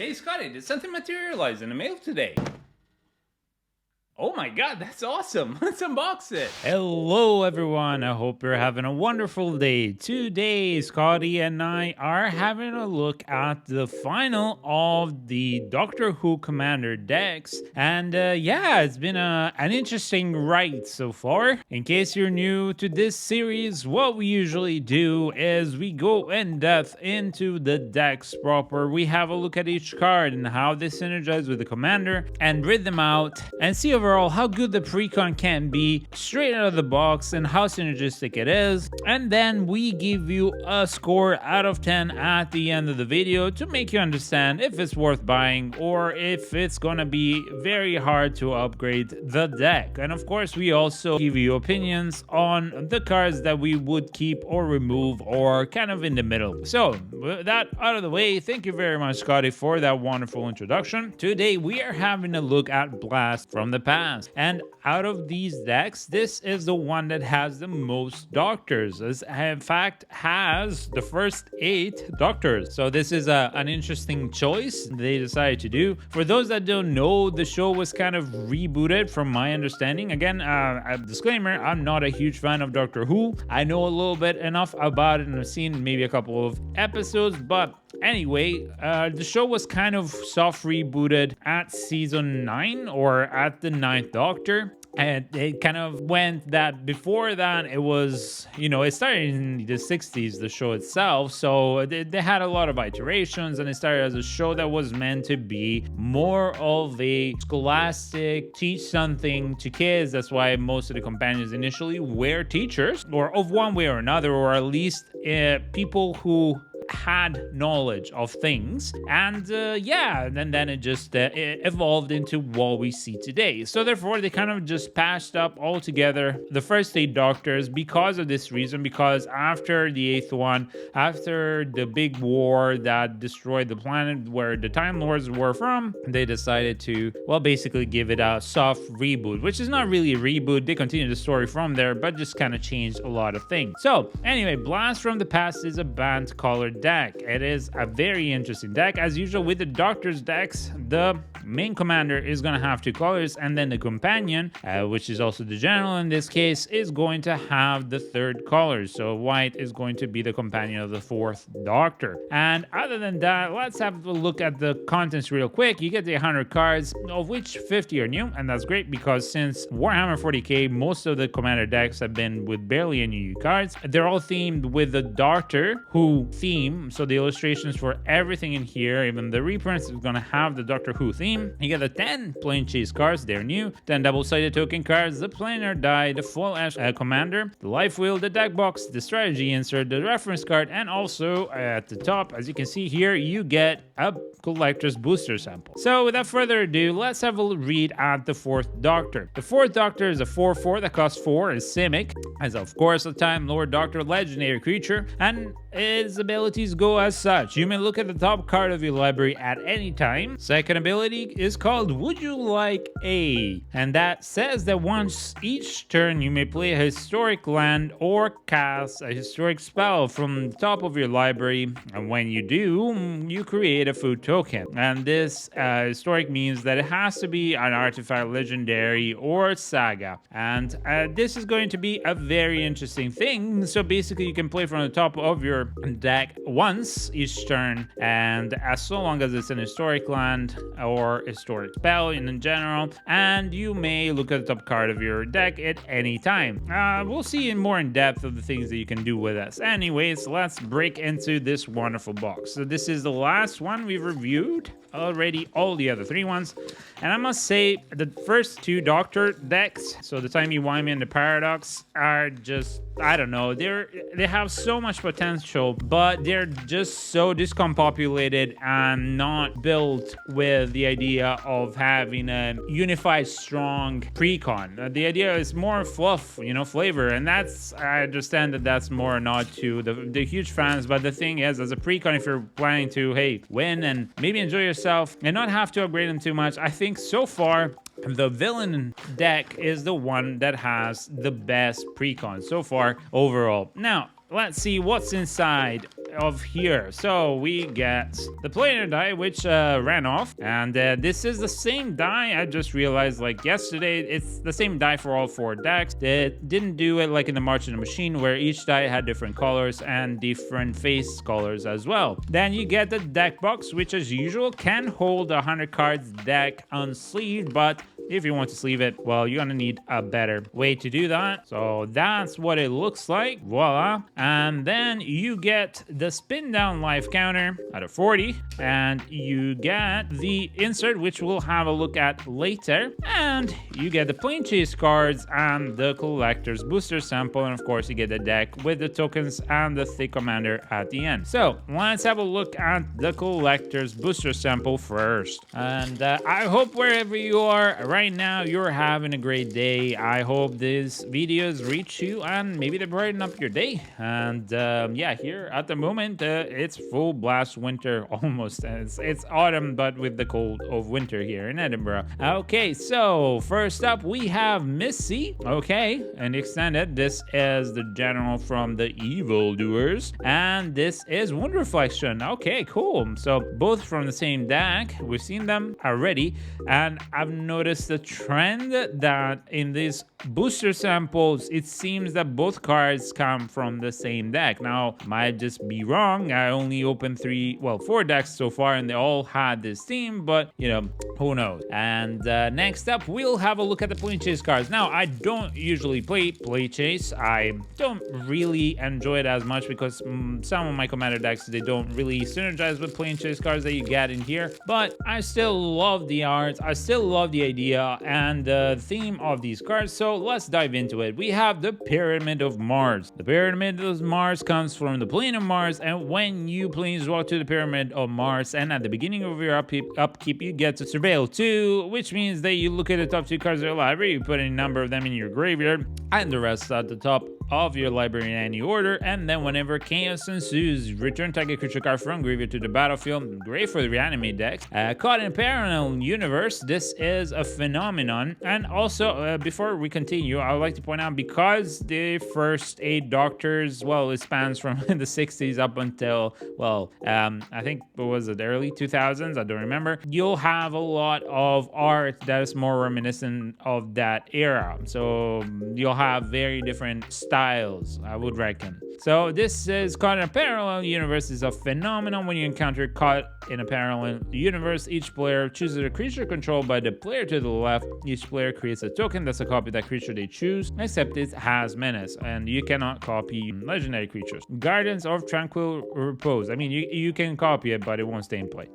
Hey Scotty, did something materialize in the mail today? Oh my god, that's awesome! Let's unbox it! Hello everyone, I hope you're having a wonderful day. Today, Scotty and I are having a look at the final of the Doctor Who Commander decks. And yeah, it's been an interesting ride so far. In case you're new to this series, what we usually do is we go in depth into the decks proper. We have a look at each card and how they synergize with the commander and read them out and see overall how good the precon can be straight out of the box and how synergistic it is. And then we give you a score out of 10 at the end of the video to make you understand if it's worth buying or if it's gonna be very hard to upgrade the deck. And of course, we also give you opinions on the cards that we would keep or remove or kind of in the middle. So with that out of the way, thank you very much, Scotty, for that wonderful introduction. Today we are having a look at Blast from the Past. And out of these decks, this is the one that has the most doctors. This, in fact, has the first 8 doctors. So this is an interesting choice they decided to do. For those that don't know, the show was kind of rebooted from my understanding. Again, a disclaimer, I'm not a huge fan of Doctor Who. I know a little bit enough about it and I've seen maybe a couple of episodes, but anyway, the show was kind of soft rebooted at season 9 or at the 9th Doctor. And it kind of went that before that it was, it started in the 60s, the show itself. So they had a lot of iterations and it started as a show that was meant to be more of a scholastic, teach something to kids. That's why most of the companions initially were teachers or of one way or another, or at least people who had knowledge of things. And yeah, and then it just it evolved into what we see today. So therefore they kind of just patched up all together the first 8 doctors because of this reason, because after the 8th one, after the big war that destroyed the planet where the Time Lords were from, they decided to, well, basically give it a soft reboot, which is not really a reboot. They continue the story from there, but just kind of changed a lot of things. So anyway, Blast from the Past is a band colored deck. It is a very interesting deck. As usual with the Doctor's decks, the main commander is going to have 2 colors, and then the companion, which is also the general in this case, is going to have the 3rd color. So white is going to be the companion of the 4th Doctor. And other than that, let's have a look at the contents real quick. You get the 100 cards, of which 50 are new, and that's great because since Warhammer 40k, most of the commander decks have been with barely any new cards. They're all themed with the Doctor Who theme. So the illustrations for everything in here, even the reprints, is going to have the Doctor Who theme. You get the 10 PLANECHASE cards, they're new, 10 double-sided token cards, the planar die, the full Ash commander, the life wheel, the deck box, the strategy insert, the reference card, and also at the top, as you can see here, you get a collector's booster sample. So without further ado, let's have a read at the 4th Doctor. The 4th Doctor is a 4/4 that costs 4, is Simic, as of course a Time Lord Doctor legendary creature, and his abilities go as such. You may look at the top card of your library at any time. Second ability is called Would You Like A? And that says that once each turn you may play a historic land or cast a historic spell from the top of your library, and when you do, you create a food token. And this historic means that it has to be an artifact, legendary, or saga. And this is going to be a very interesting thing. So basically you can play from the top of your deck once each turn, and as so long as it's an historic land or historic spell in general, and you may look at the top card of your deck at any time. We'll see in more in depth of the things that you can do with us. Anyways, let's break into this wonderful box. So this is the last one we've reviewed already, all the other 3 ones, and I must say the first 2 Doctor decks, so the Timey-Wimey and the Paradox, are just, I don't know, they have so much potential, but they're just so discombobulated and not built with the idea of having a unified, strong precon. The idea is more fluff, flavor, and that's, I understand that that's more a nod to the huge fans, but the thing is, as a precon, if you're planning to, hey, win and maybe enjoy yourself and not have to upgrade them too much, I think so far the villain deck is the one that has the best precon so far overall. Now, let's see what's inside of here. So we get the planar die, which ran off, and this is the same die. I just realized like yesterday, it's the same die for all 4 decks. They didn't do it like in the March in the Machine, where each die had different colors and different face colors as well. Then you get the deck box, which as usual can hold a 100 cards deck unsleeved, but if you want to sleeve it, well, you're gonna need a better way to do that. So that's what it looks like. Voila. And then you get the spin down life counter out of 40, and you get the insert, which we'll have a look at later, and you get the PLANECHASE cards and the collector's booster sample, and of course you get the deck with the tokens and the thick commander at the end. So let's have a look at the collector's booster sample first. And I hope wherever you are right now, you're having a great day. I hope these videos reach you and maybe they brighten up your day. And yeah, here at the moment, it's full blast winter almost. It's autumn, but with the cold of winter here in Edinburgh. Okay, so first up we have Missy. Okay, and extended. This is the general from the Evil Doers, and this is Wound Reflection. Okay, cool. So both from the same deck. We've seen them already, and I've noticed the trend that in these booster samples, it seems that both cards come from the same deck. Now, might just be wrong. I only opened 4 decks so far, and they all had this theme, but you know, who knows. And next up, we'll have a look at the PLANECHASE cards. Now, I don't usually play PLANECHASE. I don't really enjoy it as much because some of my commander decks, they don't really synergize with PLANECHASE cards that you get in here, but I still love the art. I still love the idea and the theme of these cards, so let's dive into it. We have the Pyramid of Mars. The Pyramid of Mars comes from the plane of Mars, and when you planeswalk to the Pyramid of Mars, and at the beginning of your upkeep, you get to surveil 2, which means that you look at the top 2 cards of your library, you put a number of them in your graveyard, and the rest at the top of your library in any order, and then whenever chaos ensues, return target creature card from graveyard to the battlefield. Great for the reanimate decks. Caught in a parallel universe, this is a phenomenon. And also, before we continue, I would like to point out, because the first 8 Doctors, well, it spans from the 60s up until, well, I think, what was it, early 2000s? I don't remember. You'll have a lot of art that is more reminiscent of that era. So you'll have very different styles, I would reckon. So this is Caught in a Parallel Universe is a phenomenon. When you encounter Caught in a Parallel Universe, each player chooses a creature controlled by the player to the left. Each player creates a token that's a copy of that creature they choose, except it has menace, and you cannot copy legendary creatures. Guardians of Tranquil Repose. I mean, you can copy it, but it won't stay in play.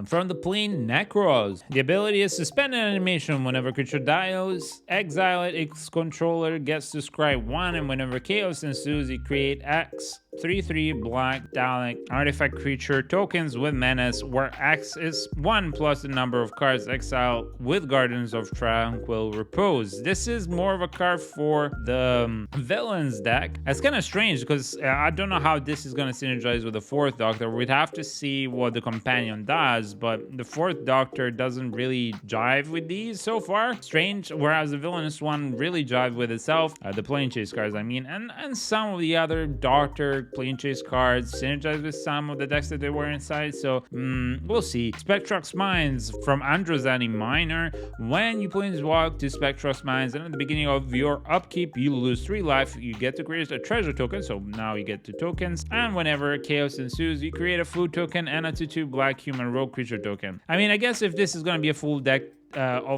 From the plane Necros, the ability is suspend an animation whenever a creature dies, exile it, its controller gets to scry 1, and whenever chaos ensues, you create X 3/3 black Dalek artifact creature tokens with menace, where X is 1 plus the number of cards exiled with Guardians of Tranquil Repose. This is more of a card for the villains deck. It's kind of strange because I don't know how this is going to synergize with the 4th Doctor. We'd have to see what the companion does, but the 4th Doctor doesn't really jive with these so far. Strange, whereas the villainous one really jive with itself. The PLANECHASE cards, I mean, and some of the other Doctor PLANECHASE cards synergize with some of the decks that they were inside, so we'll see. Spectrox Mines from Androzani Minor. When you planeswalk to Spectrox Mines, and at the beginning of your upkeep, you lose 3 life. You get to create a treasure token, so now you get 2 tokens. And whenever chaos ensues, you create a food token and a 2/2 black human rogue creature token. I mean, I guess if this is going to be a full deck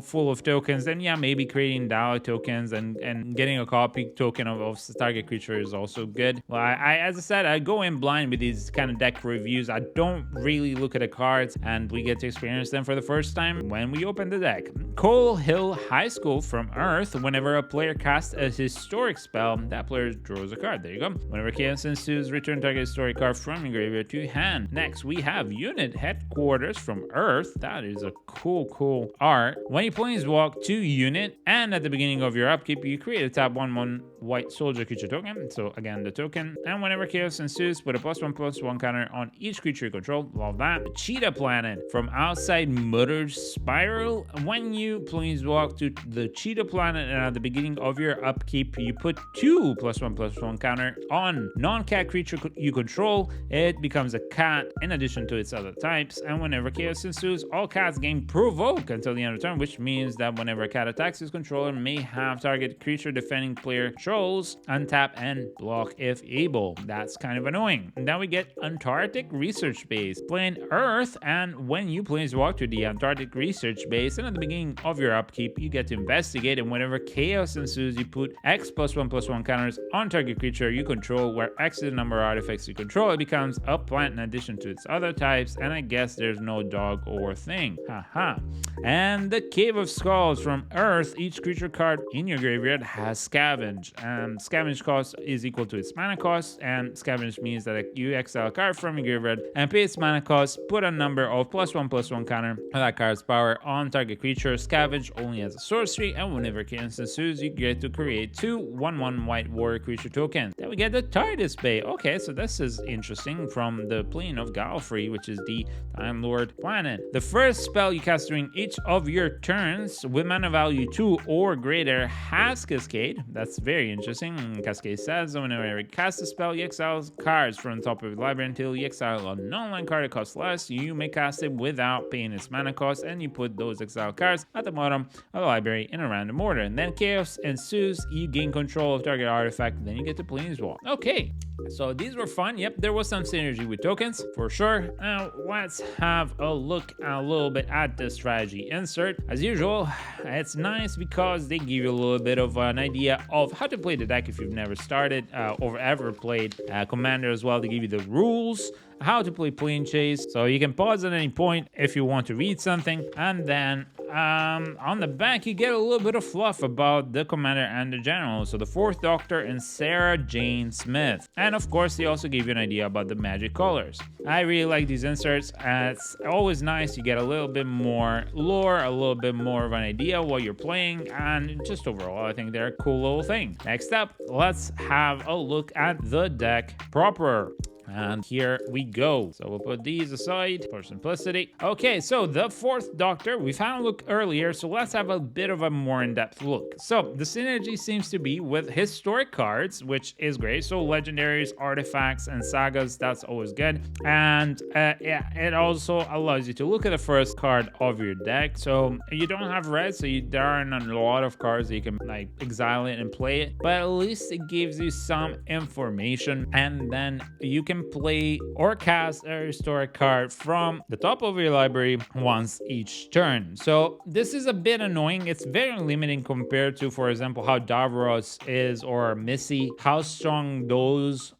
full of tokens, then yeah, maybe creating Dalek tokens and getting a copy token of target creature is also good. Well, I as I said, I go in blind with these kind of deck reviews. I don't really look at the cards, and we get to experience them for the first time when we open the deck. Coal Hill High School from Earth. Whenever a player casts a historic spell, that player draws a card. There you go. Whenever chaos ensues, return target historic card from your graveyard to hand. Next, we have Unit Headquarters from Earth. That is a cool art. are when you planeswalk 2 unit, and at the beginning of your upkeep, you create a tap 1/1 white soldier creature token. So again, the token. And whenever chaos ensues, put a +1/+1 counter on each creature you control. Love that. Cheetah Planet from outside Mother's Spiral. When you planeswalk to the Cheetah Planet, and at the beginning of your upkeep, you put 2 +1/+1 counter on non-cat creature you control. It becomes a cat in addition to its other types. And whenever chaos ensues, all cats gain provoke until the end of turn, which means that whenever a cat attacks, his controller may have target creature defending player controls untap and block if able. That's kind of annoying. And then we get Antarctic Research Base. Plane Earth, and when you planeswalk to the Antarctic Research Base, and at the beginning of your upkeep, you get to investigate, and whenever chaos ensues, you put X +1/+1 counters on target creature you control, where X is the number of artifacts you control. It becomes a plant in addition to its other types, and I guess there's no dog or thing. Haha. And the Cave of Skulls from Earth. Each creature card in your graveyard has Scavenge. Scavenge cost is equal to its mana cost, and Scavenge means that you exile a card from your graveyard and pay its mana cost, put a number of +1/+1 counter of that card's power on target creature. Scavenge only as a sorcery, and whenever chaos ensues, you get to create 2 1/1 white warrior creature tokens. Then we get the TARDIS Bay. Okay, so this is interesting, from the plane of Galfrey, which is the Time Lord planet. The first spell you cast during each of your turns with mana value 2 or greater has Cascade. That's very interesting. Cascade says whenever you cast a spell, you exile cards from the top of your library until you exile a non-land card that costs less. You may cast it without paying its mana cost, and you put those exiled cards at the bottom of the library in a random order. And then chaos ensues, you gain control of target artifact, then you get to planeswalk. Okay, so these were fun. Yep, there was some synergy with tokens for sure. Now let's have a look a little bit at the strategy insert. As usual, it's nice because they give you a little bit of an idea of how to play the deck if you've never started or ever played Commander as well. They give you the rules, how to play Planechase, so you can pause at any point if you want to read something. And then on the back, you get a little bit of fluff about the Commander and the General, so the 4th Doctor and Sarah Jane Smith. And of course, they also give you an idea about the magic colors. I really like these inserts. It's always nice. You get a little bit more lore, a little bit more of an idea of what you're playing, and just overall, I think they're a cool little thing. Next up, let's have a look at the deck proper. And here we go. So we'll put these aside for simplicity. Okay, so the 4th Doctor, we've had a look earlier, so let's have a bit of a more in-depth look. So the synergy seems to be with historic cards, which is great. So legendaries, artifacts, and sagas, that's always good. And yeah, it also allows you to look at the first card of your deck. So you don't have red, so there aren't a lot of cards that you can like exile it and play it, but at least it gives you some information, and then you can play or cast a historic card from the top of your library once each turn. So this is a bit annoying. It's very limiting compared to, for example, how Davros is or Missy, how strong those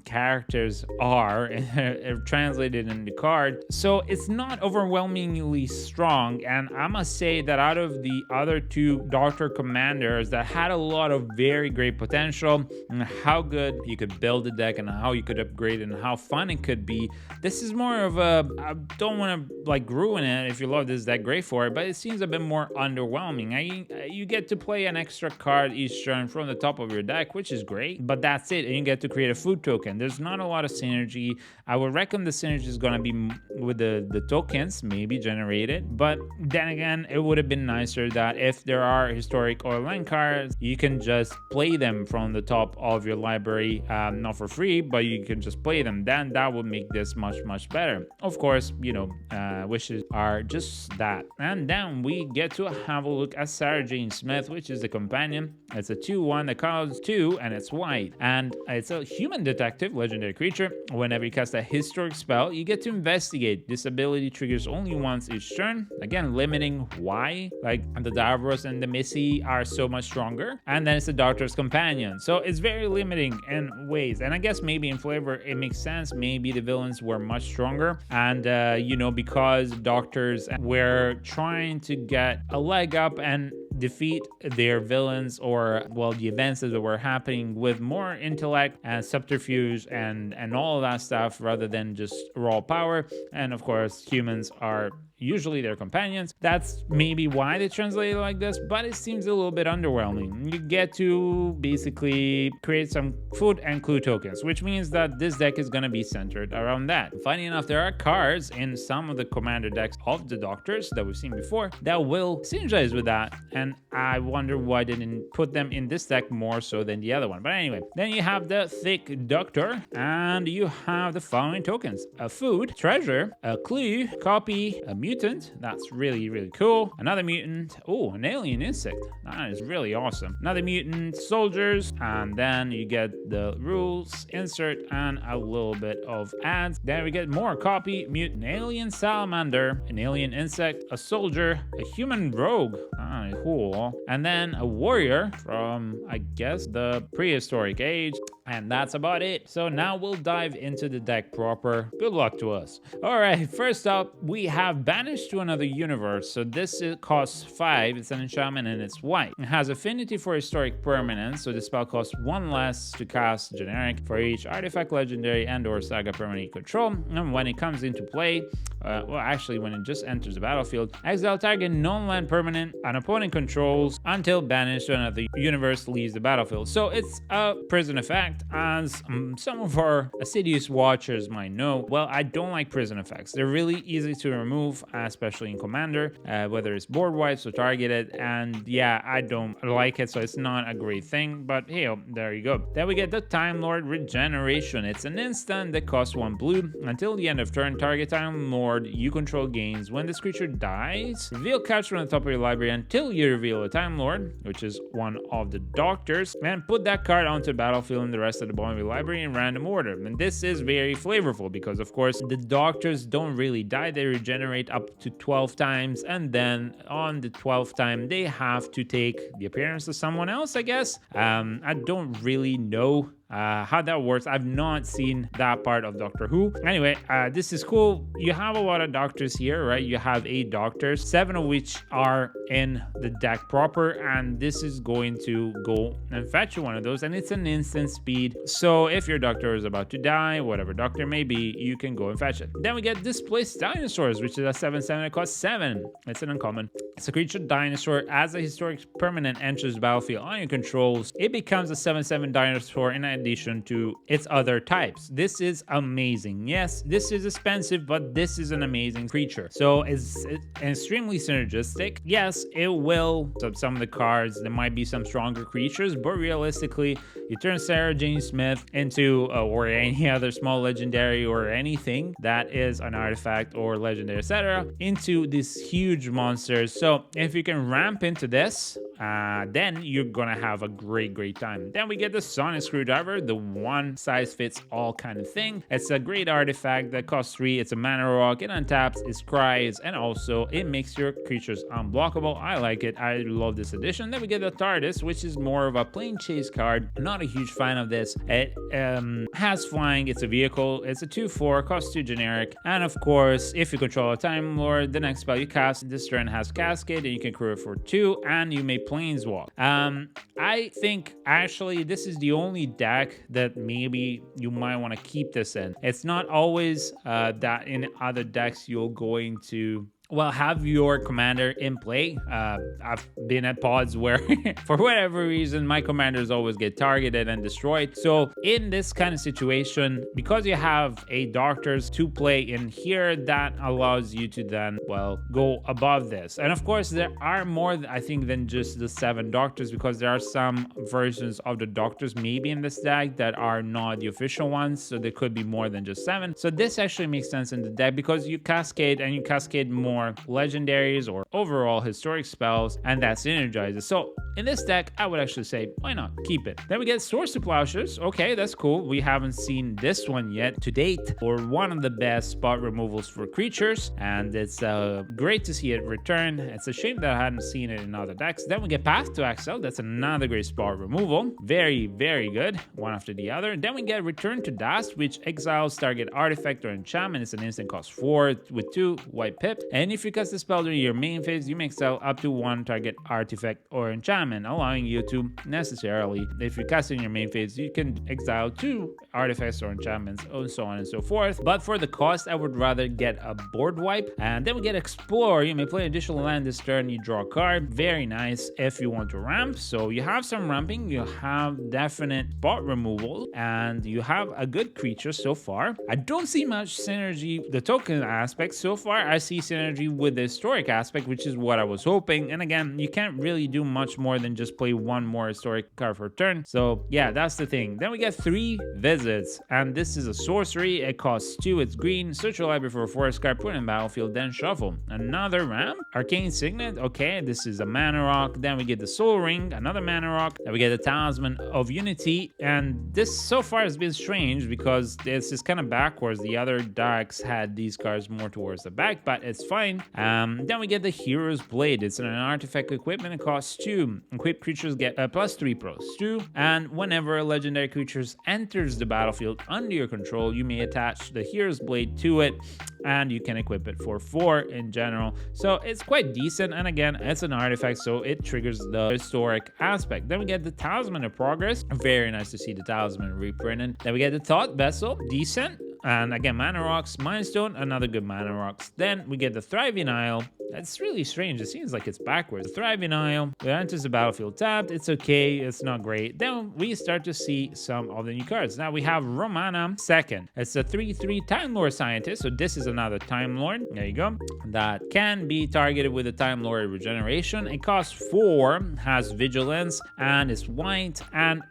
characters are translated in the card. So it's not overwhelmingly strong, and I must say that out of the other 2 Doctor Commanders that had a lot of very great potential and how good you could build a deck and how you could upgrade and how fun it could be, this is more of a, I don't want to like ruin it if you love this deck, great for it, but it seems a bit more underwhelming. You get to play an extra card each turn from the top of your deck, which is great, but that's it, and you get to create a food token. There's not a lot of synergy. I would reckon the synergy is going to be with the tokens maybe generated, but then again, it would have been nicer that if there are historic or land cards, you can just play them from the top of your library, not for free, but you can just play them. Then that would make this much better. Of course, you know, wishes are just that. And then we get to have a look at Sarah Jane Smith, which is the companion. It's a 2/1 that costs 2 and it's white, and it's a human detective legendary creature. Whenever you cast a historic spell, you get to investigate. This ability triggers only once each turn, again limiting why, like the Davros and the Missy are so much stronger, and then it's the Doctor's companion, so it's very limiting in ways. And I guess maybe in flavor it makes sense. Maybe the villains were much stronger, and you know, because Doctors were trying to get a leg up and defeat their villains, or well, the events that were happening with more intellect and subterfuge and all of that stuff rather than just raw power. And of course, humans are, usually their companions. That's maybe why they translate it like this, but it seems a little bit underwhelming. You get to basically create some food and clue tokens, which means that this deck is going to be centered around that. Funny enough, there are cards in some of the commander decks of the doctors that we've seen before that will synergize with that, and I wonder why they didn't put them in this deck more so than the other one. But anyway, then you have the thick doctor, and you have the following tokens: a food, treasure, a clue, copy, a mutant. That's really, really cool. Another mutant. Oh, an alien insect. That is really awesome. Another mutant, soldiers, and then you get the rules, insert, and a little bit of ads. Then we get more copy, mutant, alien salamander, an alien insect, a soldier, a human rogue. Ah, cool. And then a warrior from, I guess, the prehistoric age. And that's about it. So now we'll dive into the deck proper. Good luck to us. All right, first up, we have Banished to Another Universe. So this costs 5. It's an enchantment and it's white. It has affinity for historic permanence. So the spell costs 1 less to cast generic for each artifact, legendary, and or saga permanent you control. And when it comes into play, well, actually, when it just enters the battlefield, exile target non-land permanent an opponent controls until Banished to Another Universe leaves the battlefield. So it's a prison effect, as some of our assiduous watchers might know. Well, I don't like prison effects. They're really easy to remove, especially in Commander, whether it's board wipes or targeted, and yeah, I don't like it, so it's not a great thing, but hey, there you go. Then we get the Time Lord Regeneration. It's an instant that costs 1 blue. Until the end of turn, target Time Lord you control gains. When this creature dies, reveal cards from the top of your library until you reveal a Time Lord, which is one of the doctors, and put that card onto the battlefield and the rest of the bottom of your library in random order. And this is very flavorful because, of course, the doctors don't really die. They regenerate up to 12 times, and then on the 12th time, they have to take the appearance of someone else, I guess. I don't really know how that works. I've not seen that part of Doctor Who. Anyway, this is cool. You have a lot of doctors here, right? You have 8 doctors, 7 of which are in the deck proper, and this is going to go and fetch one of those, and it's an instant speed. So if your doctor is about to die, whatever doctor may be, you can go and fetch it. Then we get Displaced Dinosaurs, which is a 7/7 that costs 7. It's an uncommon. It's a creature dinosaur. As a historic permanent enters the battlefield on your controls, it becomes a 7/7 dinosaur in addition to its other types. This is amazing. Yes, this is expensive, but this is an amazing creature. So it's extremely synergistic. Yes, it will. Some of the cards, there might be some stronger creatures, but realistically, you turn Sarah Jane Smith into, or any other small legendary or anything that is an artifact or legendary, etc., into these huge monsters. So if you can ramp into this, then you're gonna have a great time. Then we get the Sonic Screwdriver, the one size fits all kind of thing. It's a great artifact that costs 3. It's a mana rock. It untaps, it scries, and also it makes your creatures unblockable. I like it. I love this addition. Then we get the TARDIS, which is more of a Planechase card. I'm not a huge fan of this. It has flying. It's a vehicle. It's a 2/4, costs 2 generic, and of course, if you control a Time Lord, the next spell you cast this turn has Cascade, and you can create it for 2, and you may Planeswalk. I think actually this is the only deck that maybe you might want to keep this in. It's not always that in other decks you're going to have your commander in play. I've been at pods where for whatever reason my commanders always get targeted and destroyed. So in this kind of situation, because you have a doctors to play in here, that allows you to then go above this. And of course there are more, I think, than just the 7 doctors, because there are some versions of the doctors maybe in this deck that are not the official ones, so there could be more than just 7. So this actually makes sense in the deck because you cascade, and you cascade more legendaries or overall historic spells, and that synergizes. So in this deck, I would actually say, why not keep it? Then we get Swords to Plowshares. Okay, that's cool. We haven't seen this one yet to date, or one of the best spot removals for creatures, and it's great to see it return. It's a shame that I hadn't seen it in other decks. Then we get Path to Exile. That's another great spot removal. Very good, one after the other. Then we get Return to Dust, which exiles target artifact or enchantment. It's an instant cost 4 with 2 white pip, and And if you cast the spell during your main phase, you may exile up to one target artifact or enchantment, allowing you to necessarily, if you cast in your main phase, you can exile 2 artifacts or enchantments, and so on and so forth. But for the cost, I would rather get a board wipe. And then we get Explore. You may play additional land this turn, you draw a card. Very nice if you want to ramp. So you have some ramping, you have definite spot removal, and you have a good creature so far. I don't see much synergy, the token aspect. So far, I see synergy with the historic aspect, which is what I was hoping. And again, you can't really do much more than just play one more historic card per turn. So yeah, that's the thing. Then we get 3 visits, and this is a sorcery. It costs 2, it's green. Search your library for a forest card, put it in battlefield, then shuffle. Another ramp, Arcane Signet. Okay, this is a mana rock. Then we get the Soul Ring, another mana rock. Then we get the Talisman of Unity, and this so far has been strange because this is kind of backwards. The other decks had these cards more towards the back, but it's fine. Then we get the Hero's Blade. It's an artifact equipment. It costs 2. Equipped creatures get plus 3 pros 2, and whenever a legendary creature enters the battlefield under your control, you may attach the Hero's Blade to it, and you can equip it for 4 in general. So it's quite decent, and again, it's an artifact, so it triggers the historic aspect. Then we get the Talisman of Progress. Very nice to see the Talisman reprinted. Then we get the Thought Vessel. Decent. And again, mana rocks. Mind Stone, another good mana rocks. Then we get the Thriving Isle. That's really strange. It seems like it's backwards. The Thriving Isle. It enters the battlefield tapped. It's okay. It's not great. Then we start to see some of the new cards. Now we have Romana Second. It's a 3/3 Time Lord Scientist. So this is another Time Lord. There you go. That can be targeted with a Time Lord Regeneration. It costs 4, has Vigilance, and it's white. And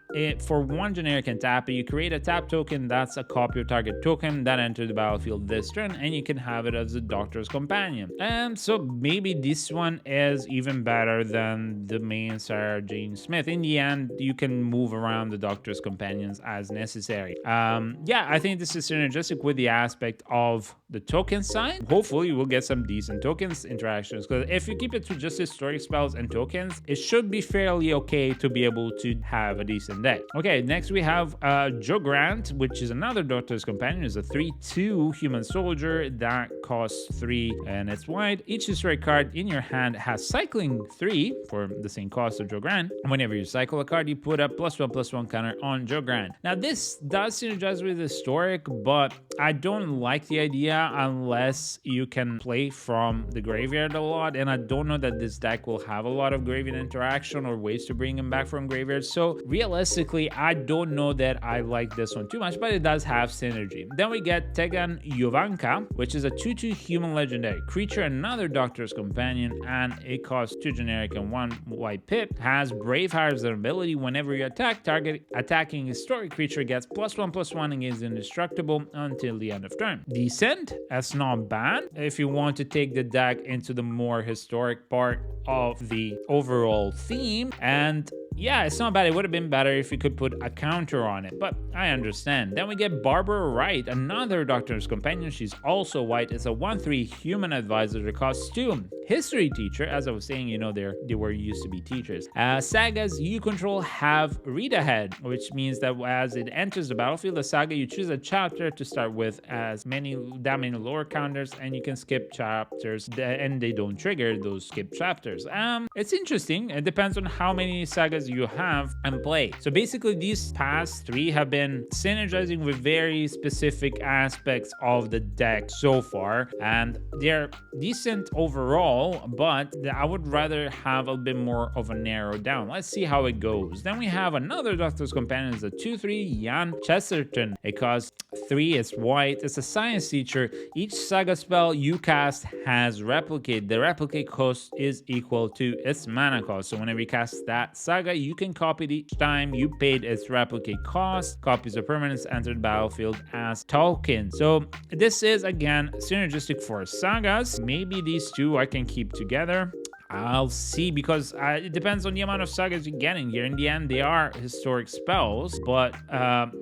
for 1 generic and tap it, you create a tap token that's a copy of target token that entered the battlefield this turn, and you can have it as a Doctor's Companion. And so maybe this one is even better than the main Sarah Jane Smith. In the end, you can move around the Doctor's Companions as necessary. Yeah, I think this is synergistic with the aspect of the token side. Hopefully, you will get some decent tokens interactions, because if you keep it to just historic spells and tokens, it should be fairly okay to be able to have a decent deck. Okay, next we have Joe Grant, which is another Doctor's Companion. It's a 3/2 human soldier that costs 3, and it's white. Each historic card in your hand has cycling 3 for the same cost of Joe Grant. Whenever you cycle a card, you put a +1/+1 counter on Joe Grant. Now this does synergize with historic, but I don't like the idea unless you can play from the graveyard a lot, and I don't know that this deck will have a lot of graveyard interaction or ways to bring him back from graveyard. So realistically, I don't know that I like this one too much, but it does have synergy. Then we get Tegan Jovanka, which is a 2/2 human legendary creature, another Doctor's Companion, and it costs 2 generic and 1 white pip. Has Braveheart as an ability. Whenever you attack, target attacking historic creature gets +1/+1 against indestructible until the end of turn. Decent. That's not bad if you want to take the deck into the more historic part of the overall theme. And yeah, it's not bad. It would have been better if you could put a counter on it, but I understand. Then we get Barbara Wright, another Doctor's Companion. She's also white. It's a 1/3 human advisor. It costs 2. History teacher, as I was saying, you know, they were used to be teachers. Sagas you control have read ahead, which means that as it enters the battlefield, the saga, you choose a chapter to start with as many lore counters, and you can skip chapters, and they don't trigger those skip chapters. It's interesting. It depends on how many sagas you have and play. So basically, these past 3 have been synergizing with very specific aspects of the deck so far, and they're decent overall, but I would rather have a bit more of a narrow down. Let's see how it goes. Then we have another Doctor's Companion. It's a 2/3 Jan Chesterton. It costs 3. It's white. It's a science teacher. Each saga spell you cast has replicate. The replicate cost is equal to its mana cost. So whenever you cast that saga, you can copy it each time you paid its replicate cost. Copies of permanents enter the battlefield as tokens. So this is again synergistic for sagas. Maybe these two I can keep together. I'll see, because it depends on the amount of sagas you get in here. In the end, they are historic spells, but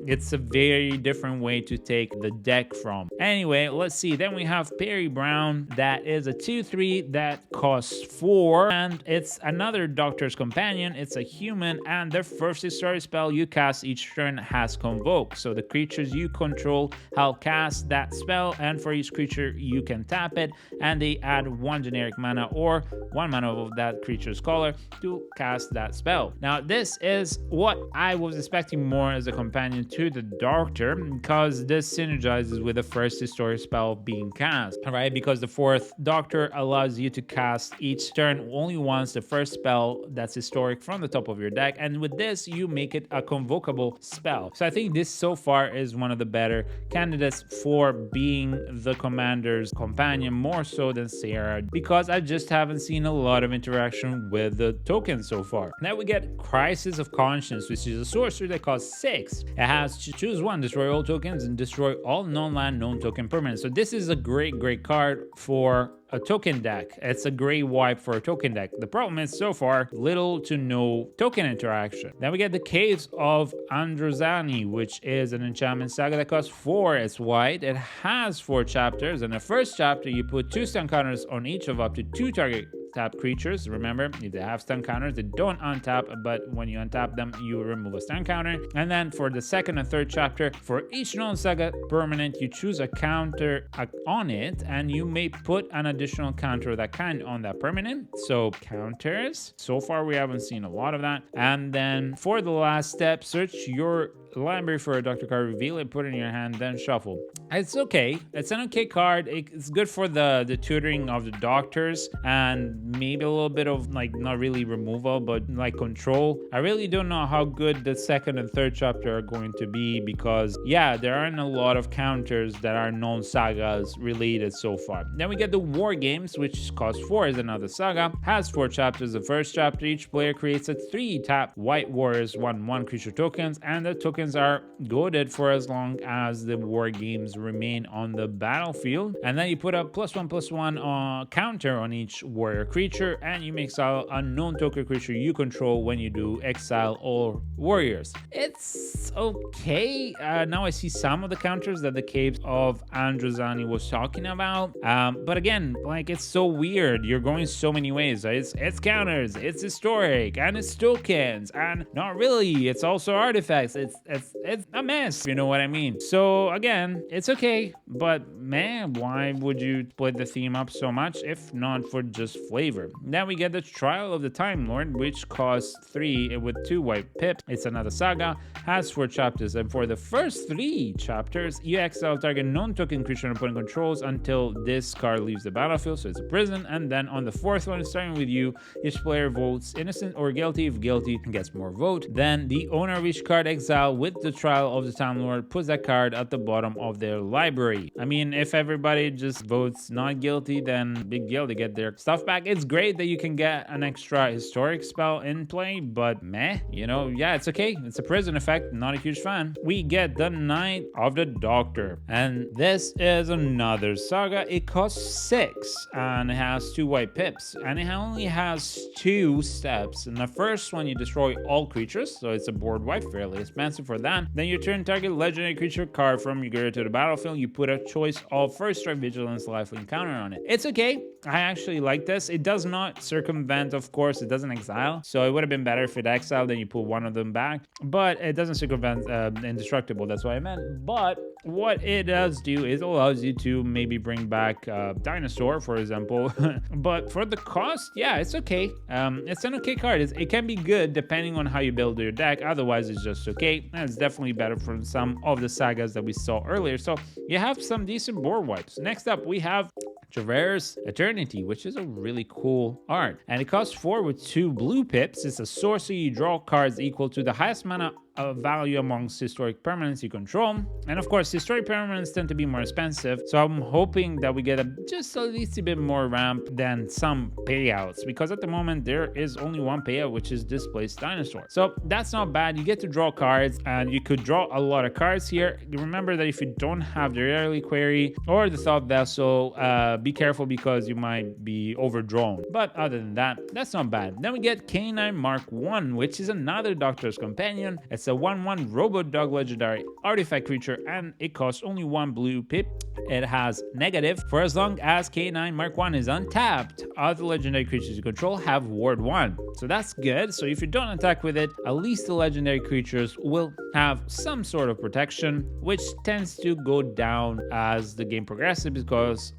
it's a very different way to take the deck from. Anyway, let's see. Then we have Perry Brown. That is a 2/3 that costs 4, and it's another Doctor's Companion. It's a human, and their first historic spell you cast each turn has Convoke. So the creatures you control help cast that spell, and for each creature you can tap it, and they add 1 generic mana or 1 mana of that creature's color to cast that spell. Now this is what I was expecting more as a companion to the Doctor, because this synergizes with the first historic spell being cast, right? Because the fourth Doctor allows you to cast each turn only once the first spell that's historic from the top of your deck, and with this you make it a convocable spell. So I think this so far is one of the better candidates for being the commander's companion, more so than Sarah, because I just haven't seen a lot of interaction with the tokens so far. Now we get Crisis of Conscience, which is a sorcery that costs 6. It has to choose 1, destroy all tokens, and destroy all non-land non-token permanents. So this is a great card for a token deck. It's a great wipe for a token deck. The problem is so far little to no token interaction. Then we get the Caves of Androzani, which is an enchantment saga that costs 4. It's white. It has 4 chapters. In the first chapter you put 2 stun counters on each of up to 2 target tap creatures. Remember, if they have stun counters, they don't untap, but when you untap them, you remove a stun counter. And then for the second and third chapter, for each non-saga permanent, you choose a counter on it, and you may put an additional counter of that kind on that permanent. So counters. So far, we haven't seen a lot of that. And then for the last step, search your library for a Doctor card, reveal it, put it in your hand, then shuffle. It's okay. It's an okay card. It's good for the tutoring of the Doctors, and maybe a little bit of like not really removal, but like control. I really don't know how good the second and third chapter are going to be, because yeah, there aren't a lot of counters that are non-sagas related so far. Then we get the War Games, which costs 4, is another saga, has 4 chapters. The first chapter, each player creates a 3-tap white warriors 1/1 creature tokens, and the tokens are goaded for as long as the War Games remain on the battlefield. And then you put a +1/+1 counter on each warrior creature, and you exile a non-token creature you control when you do exile all warriors. It's okay. Now I see some of the counters that the Caves of Androzani was talking about, but again, like, it's so weird. You're going so many ways. It's counters, it's historic, and it's tokens, and not really, it's also artifacts. It's a mess, you know what I mean? So again, it's okay, but man, why would you split the theme up so much if not for just flavor? Then we get the Trial of the Time Lord, which costs 3 with 2 white pips. It's another saga, has 4 chapters, and for the first 3 chapters, you exile target non-token creature opponent controls until this card leaves the battlefield, so it's a prison. And then on the 4th one, starting with you, each player votes innocent or guilty. If guilty, gets more vote. Then the owner of each card exile with the Trial of the Time Lord puts that card at the bottom of their library. I mean, if everybody just votes not guilty, then big deal, they get their stuff back. It's great that you can get an extra historic spell in play, but meh, you know, yeah, it's okay. It's a prison effect, not a huge fan. We get the Night of the Doctor, and this is another saga. It costs 6, and it has 2 white pips, and it only has 2 steps. In the first one, you destroy all creatures, so it's a board wipe, fairly expensive for that. Then you turn target legendary creature card from your graveyard to the battlefield. You put a choice of first strike, vigilance, lifelink counter on it. It's okay. I actually like this. It does not circumvent, of course, it doesn't exile, so it would have been better if it exiled, then you put one of them back, but it doesn't circumvent indestructible. That's what I meant. But what it does do is it allows you to maybe bring back Dinosaur, for example. But for the cost, yeah, it's okay. It's an okay card. It can be good depending on how you build your deck. Otherwise, it's just okay. And it's definitely better from some of the sagas that we saw earlier. So you have some decent board wipes. Next up, we have Traverse Eternity, which is a really cool art, and it costs 4 with 2 blue pips. It's a sorcery. You draw cards equal to the highest mana value amongst historic permanents you control. And of course, historic permanents tend to be more expensive, so I'm hoping that we get just a little bit more ramp than some payouts, because at the moment there is only one payout, which is displaced dinosaur. So that's not bad. You get to draw cards, and you could draw a lot of cards here. Remember that if you don't have the rare reliquary or the thought vessel, be careful because you might be overdrawn. But other than that, that's not bad. Then we get K9 Mark 1, which is another Doctor's Companion. It's a 1/1 Robot Dog legendary artifact creature, and it costs only 1 blue pip. It has negative for as long as K9 Mark 1 is untapped. Other legendary creatures you control have Ward 1. So that's good. So if you don't attack with it, at least the legendary creatures will have some sort of protection, which tends to go down as the game progresses because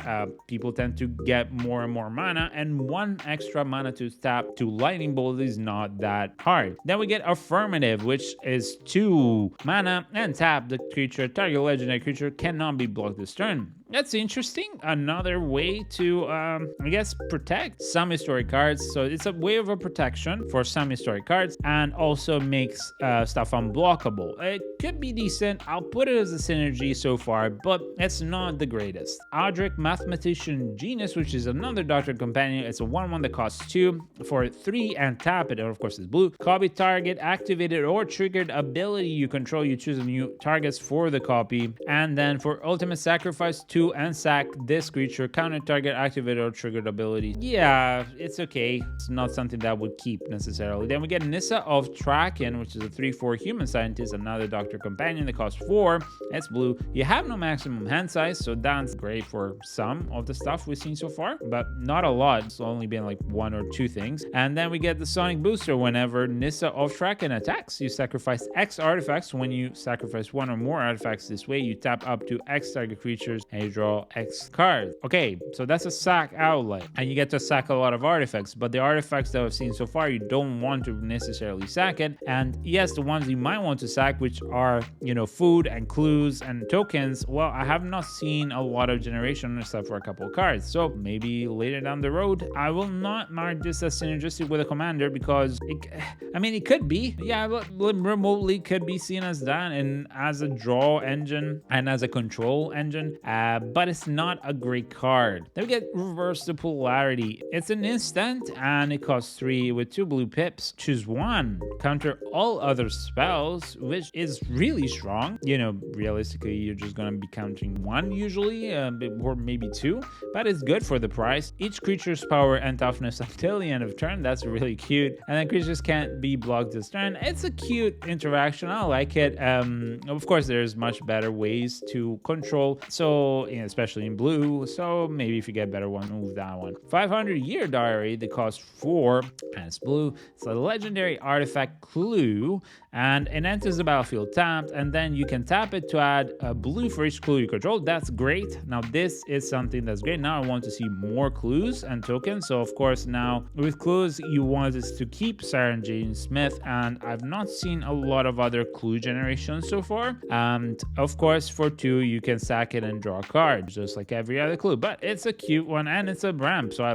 people tend to get more and more mana, and 1 extra mana to tap to Lightning Bolt is not that hard. Then we get Affirmative, which is 2 mana and tap the creature. Target legendary creature cannot be blocked this turn. That's interesting. Another way to, I guess, protect some historic cards. So it's a way of a protection for some historic cards, and also makes stuff unblockable. It could be decent. I'll put it as a synergy so far, but it's not the greatest. Adric Mathematician Genius, which is another Doctor Companion. It's a 1/1 that costs 2 for 3 and tap it. And of course, it's blue. Copy target activated or triggered ability you control. You choose a new targets for the copy, and then for ultimate sacrifice 2 and sack this creature. Counter target activated or triggered ability. Yeah, it's okay. It's not something that would keep necessarily. Then we get Nissa of Traken, which is a 3/4 human scientist, another Doctor Companion that costs 4. It's blue. You have no maximum hand size, so that's great for some of the stuff we've seen so far, but not a lot. It's only been like 1 or 2 things. And then we get the Sonic Booster. Whenever Nissa of Traken attacks, you sacrifice X artifacts. When you sacrifice 1 or more artifacts this way, you tap up to X target creatures and you draw X cards. Okay, so that's a sack outlet, and you get to sack a lot of artifacts, but the artifacts that I've seen so far, you don't want to necessarily sack it. And yes, the ones you might want to sack, which are, you know, food and clues and tokens, well, I have not seen a lot of generation except for a couple of cards. So maybe later down the road, I will not mark this as synergistic with a commander, because it could be, yeah, remotely could be seen as that, and as a draw engine and as a control engine. But it's not a great card. Then we get Reverse the Polarity. It's an instant, and it costs 3 with 2 blue pips. Choose 1. Counter all other spells, which is really strong. You know, realistically, you're just gonna be countering 1 usually, or maybe 2, but it's good for the price. Each creature's power and toughness until the end of turn. That's really cute. And then creatures can't be blocked this turn. It's a cute interaction. I like it. Of course, there's much better ways to control. So, especially in blue, so maybe if you get better one, move that one. 500-year diary that costs 4, and it's blue. It's a legendary artifact clue, and it enters the battlefield tapped, and then you can tap it to add a blue for each clue you control. That's great. Now this is something that's great. Now I want to see more clues and tokens. So of course, now with clues, you want us to keep Sarah Jane Smith, and I've not seen a lot of other clue generations so far. And of course, for 2, you can sack it and draw a card, just like every other clue. But it's a cute one, and it's a ramp, so I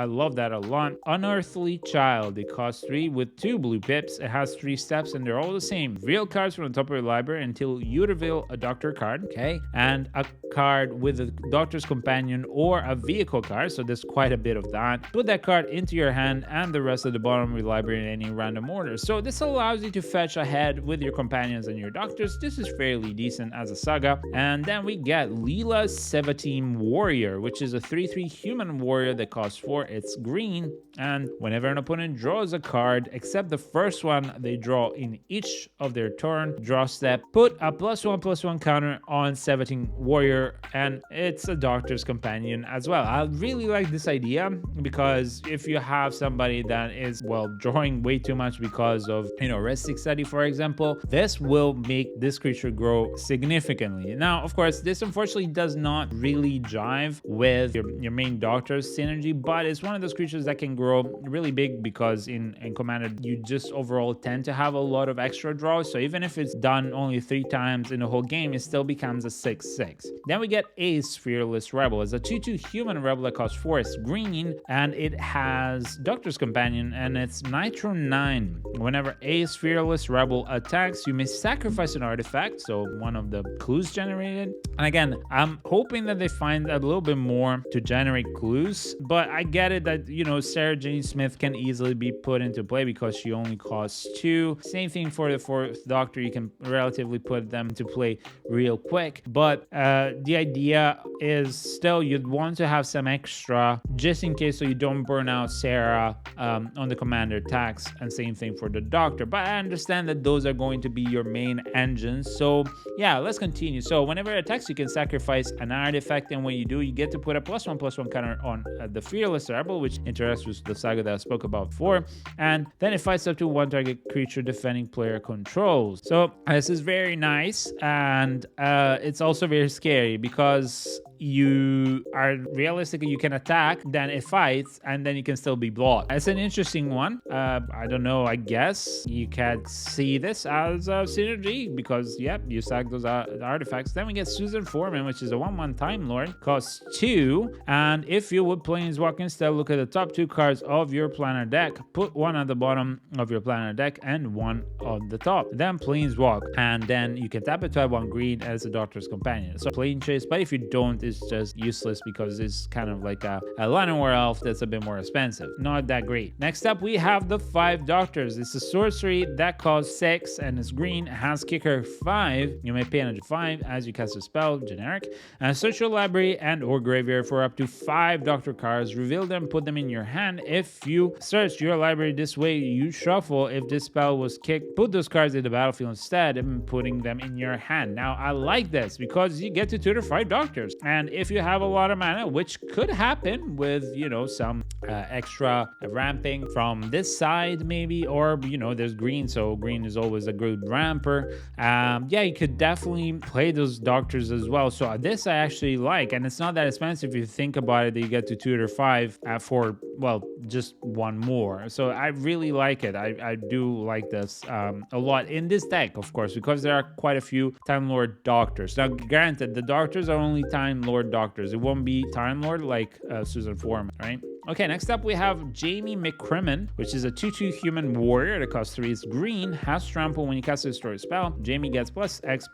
love that a lot. Unearthly Child. It costs 3 with 2 blue pips. It has 3 steps, and they're all the same. Reveal cards from the top of your library until you reveal a doctor card, okay? And a card with a Doctor's Companion or a vehicle card, so there's quite a bit of that. Put that card into your hand and the rest of the bottom of your library in any random order. So this allows you to fetch ahead with your companions and your doctors. This is fairly decent as a saga. And then we get Leela Sevatim Warrior, which is a 3/3 human warrior that costs 4. It's green, and whenever an opponent draws a card, except the first one they draw in each of their turn draw step, put a +1/+1 counter on Sevatim Warrior, and it's a Doctor's Companion as well. I really like this idea, because if you have somebody that is, well, drawing way too much because of, Restic Study, for example, this will make this creature grow significantly. Now, of course, this unfortunately does not really jive with your main Doctor's synergy, but it's one of those creatures that can grow really big, because in Commander, you just overall tend to have a lot of extra draws. So even if it's done only 3 times in the whole game, it still becomes a 6/6. Then we get Ace Fearless Rebel. It's a 2/2 human rebel that costs 4. It's green, and it has Doctor's Companion, and it's Nitro 9. Whenever Ace Fearless Rebel attacks, you may sacrifice an artifact, so one of the clues generated. And again, I'm hoping that they find a little bit more to generate clues, but I get it that, you know, Sarah Jane Smith can easily be put into play because she only costs 2. Same thing for the 4th Doctor, you can relatively put them into play real quick, but the idea is still you'd want to have some extra just in case so you don't burn out Sarah on the commander attacks, and same thing for the Doctor. But I understand that those are going to be your main engines, so yeah, let's continue. So whenever it attacks, you can sacrifice an artifact, and when you do, you get to put a +1/+1 counter on the Fearless Rebel, which interacts with the saga that I spoke about before, and then it fights up to 1 target creature defending player controls. So this is very nice, and it's also very scary because you are realistically, you can attack, then it fights, and then you can still be blocked. It's an interesting one. I don't know, I guess you can see this as a synergy because, yep, you sack those artifacts. Then we get Susan Foreman, which is a 1/1 Time Lord, costs 2, and if you would planeswalk instead, look at the top 2 cards of your planner deck, put 1 at the bottom of your planner deck and 1 on the top, then planeswalk, and then you can tap it to have 1 green as a Doctor's Companion. So Planechase, but if you don't, it's just useless because it's kind of like a Llanowar elf that's a bit more expensive. Not that great. Next up, we have the 5 Doctors. It's a sorcery that costs 6 and it's green, has kicker 5. You may pay another 5 as you cast a spell, generic, and search your library and or graveyard for up to 5 Doctor cards. Reveal them, put them in your hand. If you search your library this way, you shuffle. If this spell was kicked, put those cards in the battlefield instead and putting them in your hand. Now, I like this because you get to tutor 5 Doctors, and if you have a lot of mana, which could happen with, you know, some extra ramping from this side maybe, or, you know, there's green, so green is always a good ramper. Yeah, you could definitely play those Doctors as well. So this I actually like, and it's not that expensive if you think about it, that you get to tutor 5 for, well, just 1 more. So I really like it. I do like this a lot in this deck, of course, because there are quite a few Time Lord Doctors. Now, granted, the Doctors are only Time Lord Doctors. It won't be Time Lord like Susan Foreman, right? Okay, next up we have Jamie McCrimmon, which is a 2/2 human warrior that costs 3. It's green, has trample. When you cast a destroy spell, Jamie gets +X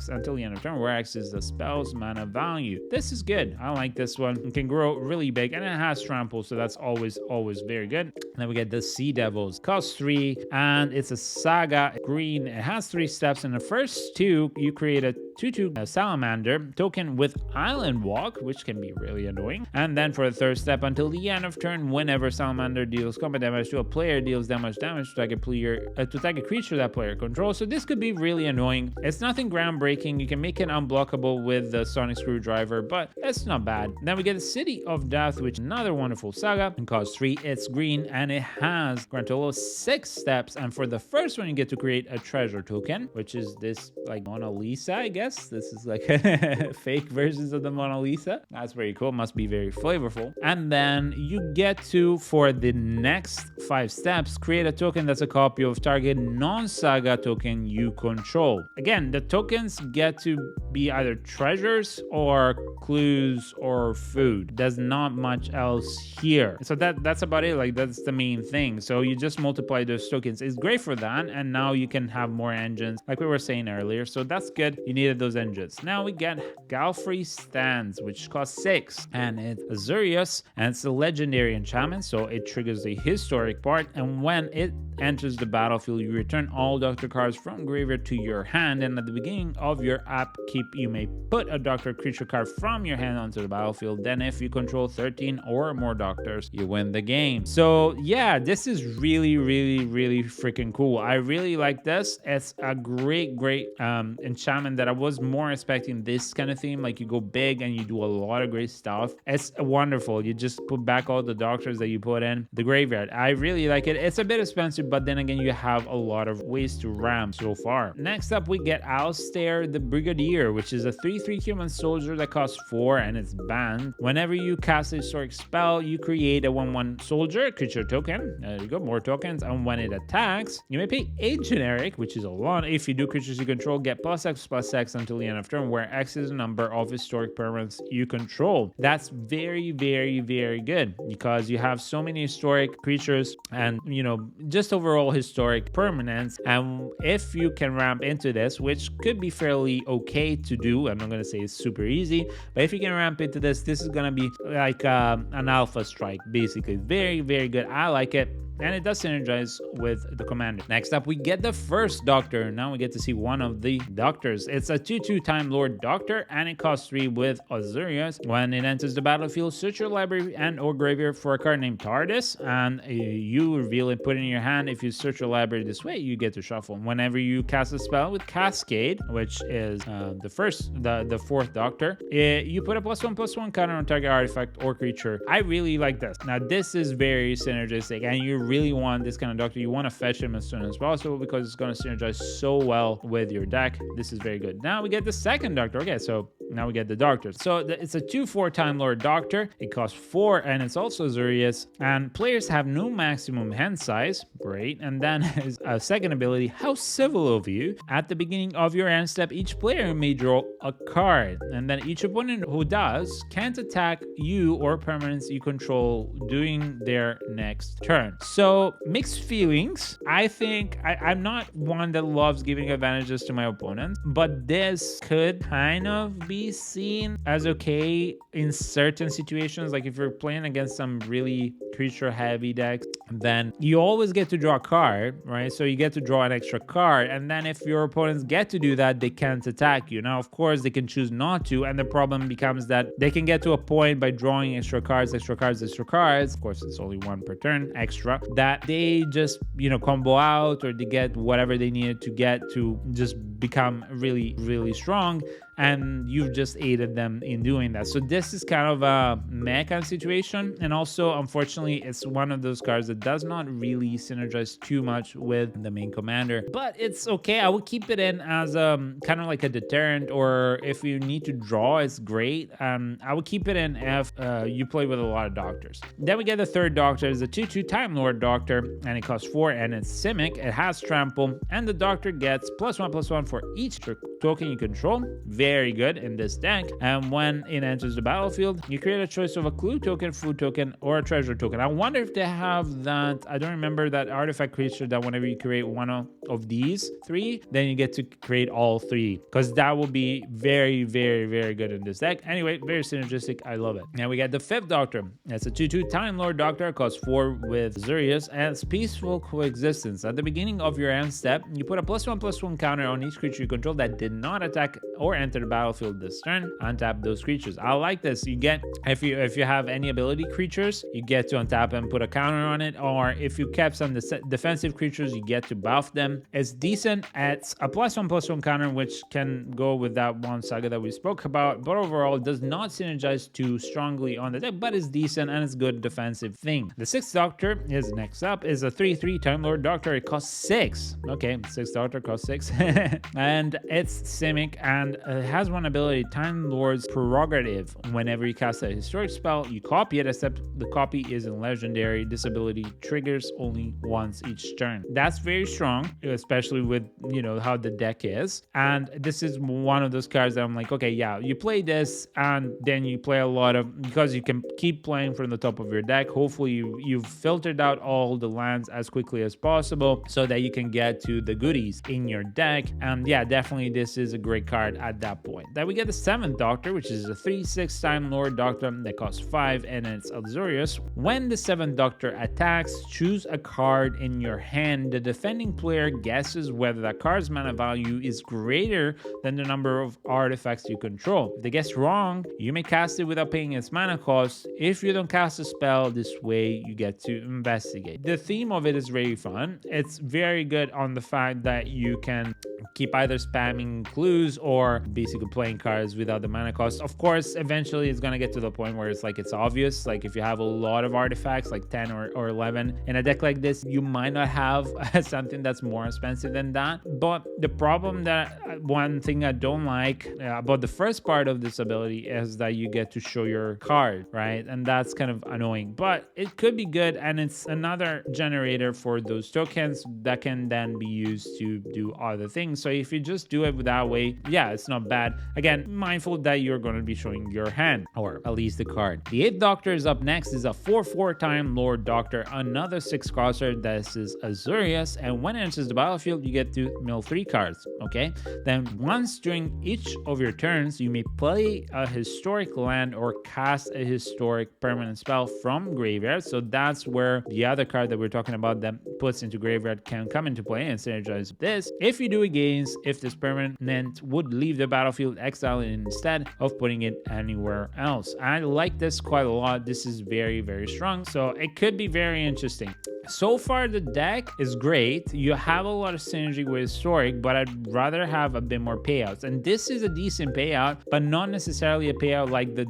until the end of turn, where X is the spell's mana value. This is good. I like this one. It can grow really big, and it has trample, so that's always very good. Then we get the Sea Devils, costs 3, and it's a saga, green. It has 3 steps. In the first 2, you create a 2/2 salamander token with Island Walk, which can be really annoying. And then for the 3rd step, until the end of turn, whenever salamander deals combat damage to a player, deals damage to target player to target creature that player controls. So this could be really annoying. It's nothing groundbreaking. You can make it unblockable with the Sonic Screwdriver, but it's not bad. Then we get the City of Death, which is another wonderful saga, and costs 3. It's green, and it has Grantolo 6 steps. And for the first one, you get to create a treasure token, which is this like Mona Lisa, I guess. This is like fake versions of the Mona Lisa. That's very cool. Must be very flavorful. And then you get to, for the next 5 steps, create a token that's a copy of target non-saga token you control. Again, the tokens get to be either treasures or clues or food. There's not much else here. So that's about it. Like, that's the main thing. So you just multiply those tokens. It's great for that. And now you can have more engines, like we were saying earlier. So that's good. You needed those engines. Now we get Galfrey Stands, which costs 6, and it's Azurius, and it's a legendary enchantment, so it triggers the historic part, and when it enters the battlefield, you return all Doctor cards from graveyard to your hand, and at the beginning of your upkeep, you may put a Doctor creature card from your hand onto the battlefield. Then if you control 13 or more Doctors, you win the game. So yeah, this is really freaking cool. I really like this. It's a great enchantment that I was more expecting this kind of theme. Like, you go big and you do a lot of great stuff. It's wonderful. You just put back all the Doctors that you put in the graveyard. I really like it. It's a bit expensive but then again, you have a lot of ways to ramp so far. Next up, we get Alistair the Brigadier, which is a 3/3 human soldier that costs 4 and it's banned. Whenever you cast a historic spell, you create a 1/1 soldier creature token. There you go, more tokens. And when it attacks, you may pay 8 generic, which is a lot. If you do creatures you control, get +X until the end of turn, where X is the number of historic permanents you control. That's very, very, very good because you have so many historic creatures and, you know, just overall historic permanents. And if you can ramp into this, which could be fairly okay to do, I'm not going to say it's super easy, but if you can ramp into this is going to be like an alpha strike, basically. Very, very good. I like it. And it does synergize with the commander. Next up, we get the first doctor. Now we get to see one of the doctors. It's a 2/2 Time Lord Doctor, and it costs 3 with Azurius. When it enters the battlefield, search your library and or graveyard for a card named TARDIS, and you reveal it, put it in your hand. If you search your library this way, you get to shuffle. Whenever you cast a spell with Cascade, which is the fourth doctor, you put a +1/+1 counter on target artifact or creature. I really like this. Now, this is very synergistic, and you really want this kind of doctor. You want to fetch him as soon as possible because it's going to synergize so well with your deck. This is very good. Now we get the second doctor. Okay, so now we get the doctors. So it's a 2/4 Time Lord Doctor. It costs 4 and it's also Azurius. And players have no maximum hand size. Great. And then his second ability, how civil of you. At the beginning of your end step, each player may draw a card. And then each opponent who does can't attack you or permanents you control during their next turn. So mixed feelings. I think I'm not one that loves giving advantages to my opponents, but this could kind of be seen as okay in certain situations. Like if you're playing against some really creature heavy decks, then you always get to draw a card, right? So you get to draw an extra card, and then if your opponents get to do that, they can't attack you. Now, of course, they can choose not to, and the problem becomes that they can get to a point by drawing extra cards. Of course, it's only one per turn extra, that they just, you know, combo out, or they get whatever they needed to get to just become really, really strong, and you've just aided them in doing that. So this is kind of a meh kind of situation, and also, unfortunately, it's one of those cards that does not really synergize too much with the main commander, but it's okay. I would keep it in as kind of like a deterrent, or if you need to draw, it's great. I would keep it in if you play with a lot of doctors. Then we get the third doctor. It's a 2/2 Time Lord Doctor, and it costs 4, and it's Simic. It has trample, and the doctor gets +1/+1 for each token you control. Very good in this deck. And when it enters the battlefield, you create a choice of a clue token, food token, or a treasure token. I wonder if they have that. I don't remember that artifact creature that whenever you create one of these 3, then you get to create all 3, because that will be very, very, very good in this deck. Anyway, very synergistic. I love it. Now we get the fifth doctor. That's a 2/2 Time Lord Doctor. Costs 4 with Azurius, and it's Peaceful Coexistence. At the beginning of your end step, you put a +1/+1 counter on each creature you control that did not attack or enter the battlefield this turn. Untap those creatures. I like this. You get, if you have any ability creatures, you get to untap and put a counter on it, or if you kept some defensive creatures, you get to buff them. It's decent. It's a +1/+1 counter, which can go with that one saga that we spoke about, but overall it does not synergize too strongly on the deck, but it's decent and it's good defensive thing. The sixth doctor is next up. Is a 3/3 Time Lord Doctor. It costs 6. Okay, sixth doctor costs 6. And it's Simic, and it has one ability, Time Lord's Prerogative. Whenever you cast a historic spell, you copy it, except the copy is in legendary. This ability triggers only once each turn. That's very strong, especially with, you know, how the deck is. And this is one of those cards that I'm like, okay, yeah, you play this, and then you play a lot of, because you can keep playing from the top of your deck. Hopefully you've filtered out all the lands as quickly as possible so that you can get to the goodies in your deck. And yeah, definitely this is a great card at that point. Then we get the seventh doctor, which is a 3/6 Time Lord Doctor that costs 5, and it's Azurius. When the seventh doctor attacks, choose a card in your hand. The defending player guesses whether that card's mana value is greater than the number of artifacts you control. If they guess wrong, you may cast it without paying its mana cost. If you don't cast a spell this way, you get to investigate. The theme of it is very fun. It's very good on the fact that you can keep either spamming clues or or basically playing cards without the mana cost. Of course, eventually it's gonna get to the point where it's like it's obvious. Like if you have a lot of artifacts, like 10 or 11 in a deck like this, you might not have something that's more expensive than that. But the problem that one thing I don't like about the first part of this ability is that you get to show your card, right? And that's kind of annoying, but it could be good, and it's another generator for those tokens that can then be used to do other things. So if you just do it that way, yeah, it's not bad. Again, mindful that you're going to be showing your hand, or at least the card. The 8th Doctor is up next. Is a 4/4 Time Lord Doctor, another 6-coster. This is Azurius, and when it enters the battlefield, you get to mill 3 cards. Okay, then once during each of your turns, you may play a historic land or cast a historic permanent spell from graveyard. So that's where the other card that we're talking about that puts into graveyard can come into play and synergize with this. If you do against, if this permanent would leave the battlefield, exile it instead of putting it anywhere else. I like this quite a lot. This is very, very strong, so it could be very interesting. So far, the deck is great. You have a lot of synergy with historic, but I'd rather have a bit more payouts. And this is a decent payout, but not necessarily a payout like the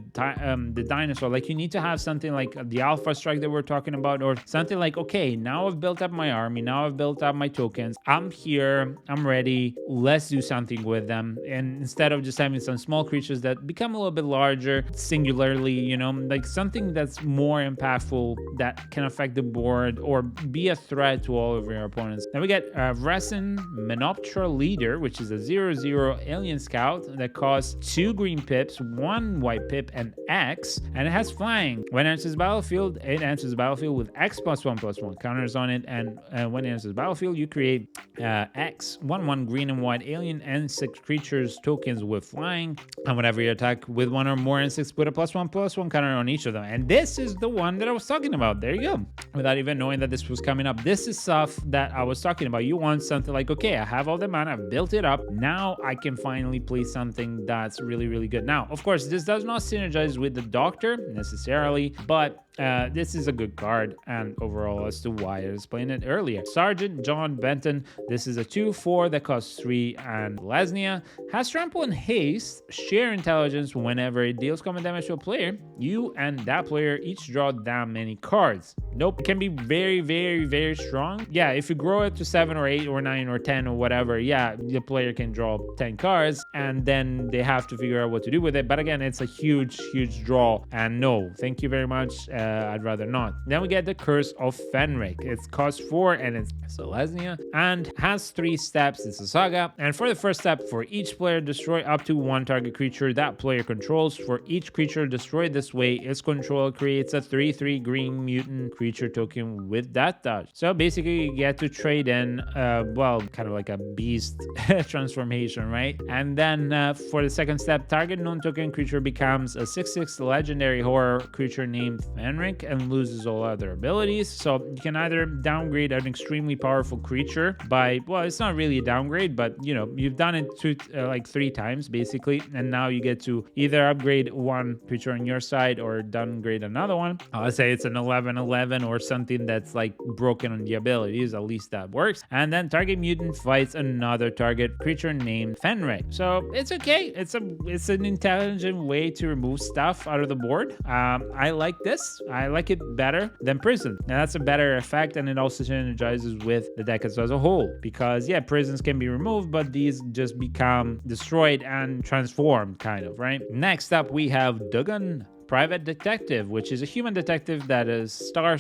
dinosaur. Like you need to have something like the Alpha Strike that we're talking about, or something like, okay, now I've built up my army, now I've built up my tokens, I'm here, I'm ready, let's do something with them. And instead of just having some small creatures that become a little bit larger singularly, you know, like something that's more impactful that can affect the board or be a threat to all of your opponents. Then we get Resin Menoptera Leader, which is a 0/0 alien scout that costs 2 green pips, 1 white pip, and X, and it has flying. When it enters the battlefield, it enters the battlefield with X +1/+1 counters on it, and when it enters the battlefield, you create X 1/1 green and white alien and 6 creatures tokens with flying, and whenever you attack with 1 or more insects, put a +1/+1 counter on each of them. And this is the one that I was talking about. There you go. Without even knowing that this was coming up, this is stuff that I was talking about. You want something like, okay, I have all the mana, I've built it up, now I can finally play something that's really, really good. Now, of course, this does not synergize with the Doctor necessarily, but this is a good card, and overall as to why I was playing it earlier. Sergeant John Benton, this is a 2/4 that costs 3, and Lesnia has trample and haste, share intelligence. Whenever it deals combat damage to a player, you and that player each draw that many cards. Nope, it can be very, very, very strong. Yeah, if you grow it to 7 or 8 or 9 or 10 or whatever, yeah, the player can draw 10 cards, and then they have to figure out what to do with it. But again, it's a huge, huge draw, and no, thank you very much. I'd rather not. Then we get the Curse of Fenric. It costs 4, and it's Selesnya, and has 3 steps. It's a saga, and for the first step, for each player, destroy up to 1 target creature that player controls. For each creature destroyed this way, its controller creates a 3/3 green mutant creature token with that dodge. So basically, you get to trade in, well, kind of like a beast transformation, right? And then for the second step, target non-token creature becomes a 6/6 legendary horror creature named Fenric and loses all other abilities. So you can either downgrade an extremely powerful creature by, well, it's not really a downgrade, but you know, you've done it like 3 times basically, and now you get to either upgrade one creature on your side or downgrade another one. Let's say it's an 11/11 or something that's like broken on the abilities, at least that works. And then target mutant fights another target creature named Fenric. So it's okay. It's an intelligent way to remove stuff out of the board. I like this. I like it better than Prison, and that's a better effect, and it also synergizes with the deck as a whole, because yeah, prisons can be removed, but these just become destroyed and transformed, kind of, right? Next up, we have Duggan Private Detective, which is a human detective that is star,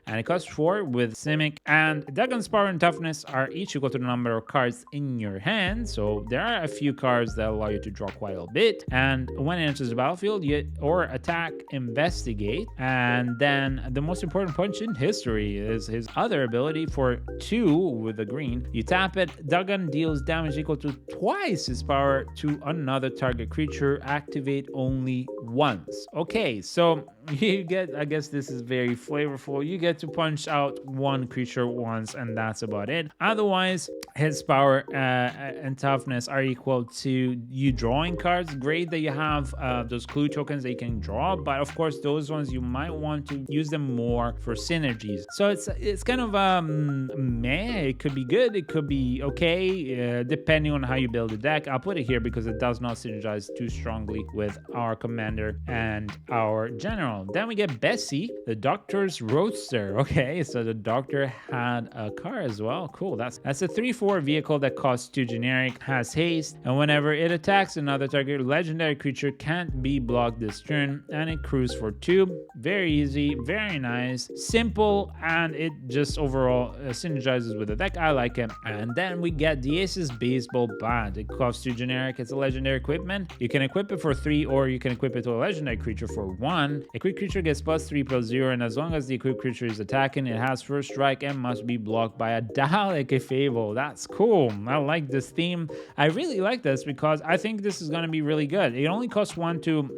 and it costs 4 with Simic, and Duggan's power and toughness are each equal to the number of cards in your hand. So there are a few cards that allow you to draw quite a bit, and when it enters the battlefield, or attack, investigate. And then the most important punch in history is his other ability for 2 with the green. You tap it, Duggan deals damage equal to twice his power to another target creature. Activate only once. Okay, so You get, I guess this is very flavorful. You get to punch out one creature once, and that's about it. Otherwise, his power and toughness are equal to you drawing cards. Great that you have those clue tokens that you can draw, but of course, those ones you might want to use them more for synergies. So it's kind of meh. It could be good, it could be okay, depending on how you build the deck. I'll put it here because it does not synergize too strongly with our commander and our general. Then we get Bessie, the Doctor's Roadster. Okay, so the Doctor had a car as well. Cool. That's a 3/4 vehicle that costs 2 generic, has haste, and whenever it attacks another target legendary creature can't be blocked this turn, and it cruises for 2. Very easy, very nice, simple, and it just overall synergizes with the deck. I like it. And then we get the Ace's Baseball Bat. It costs 2 generic. It's a legendary equipment. You can equip it for 3, or you can equip it to a legendary creature for 1. Equipped creature gets +3/+0, and as long as the equipped creature is attacking, it has first strike and must be blocked by a Dalek Fable. That's cool. I like this theme. I really like this because I think this is going to be really good. It only costs 1 to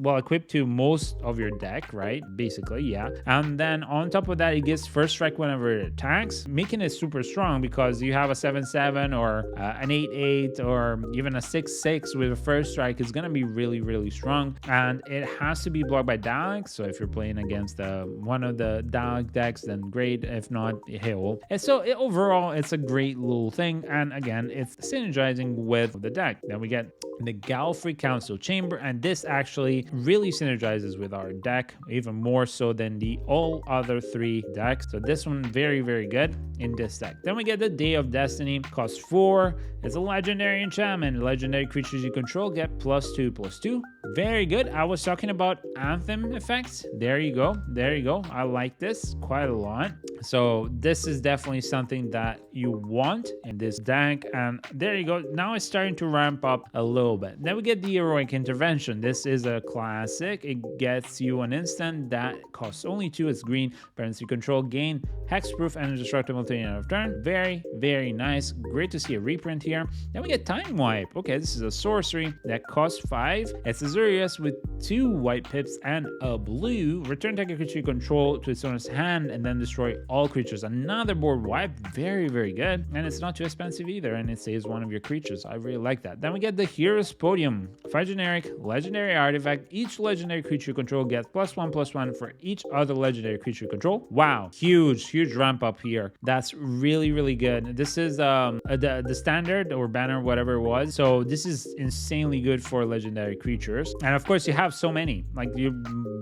equip to most of your deck, right? Basically, yeah. And then on top of that, it gets first strike whenever it attacks, making it super strong because you have a 7/7 or an 8/8 or even a 6/6 with a first strike. Is going to be really, really strong, and it has to be blocked by Dalek. So if you're playing against one of the Dalek decks, then great. If not, hell. And so overall, it's a great little thing, and again, it's synergizing with the deck. Then we get the Galfrey Council Chamber, and this actually really synergizes with our deck even more so than the all other 3 decks. So this one very, very good in this deck. Then we get the Day of Destiny, costs 4. It's a legendary enchantment. Legendary creatures you control get +2/+2. Very good. I was talking about Anthem effects. There you go. There you go. I like this quite a lot. So this is definitely something that you want in this deck, and there you go. Now it's starting to ramp up a little bit. Then we get the Heroic Intervention. This is a classic. It gets you an instant that costs only 2. It's green. Parents you control gain hexproof and indestructible until the end of turn. Very, very nice. Great to see a reprint here. Then we get Time Wipe. Okay, this is a sorcery that costs 5. It's Azurius with 2 white pips and a blue. Return target creature you control to its owner's hand and then destroy all creatures. Another board wipe. Very, very good. And it's not too expensive either, and it saves one of your creatures. I really like that. Then we get the Hero's Podium. 5 generic, legendary artifact. Each legendary creature you control gets +1/+1 for each other legendary creature you control. Wow, huge ramp up here. That's really, really good. This is the standard or banner, whatever it was. So this is insanely good for legendary creatures. And of course, you have so many. Like, you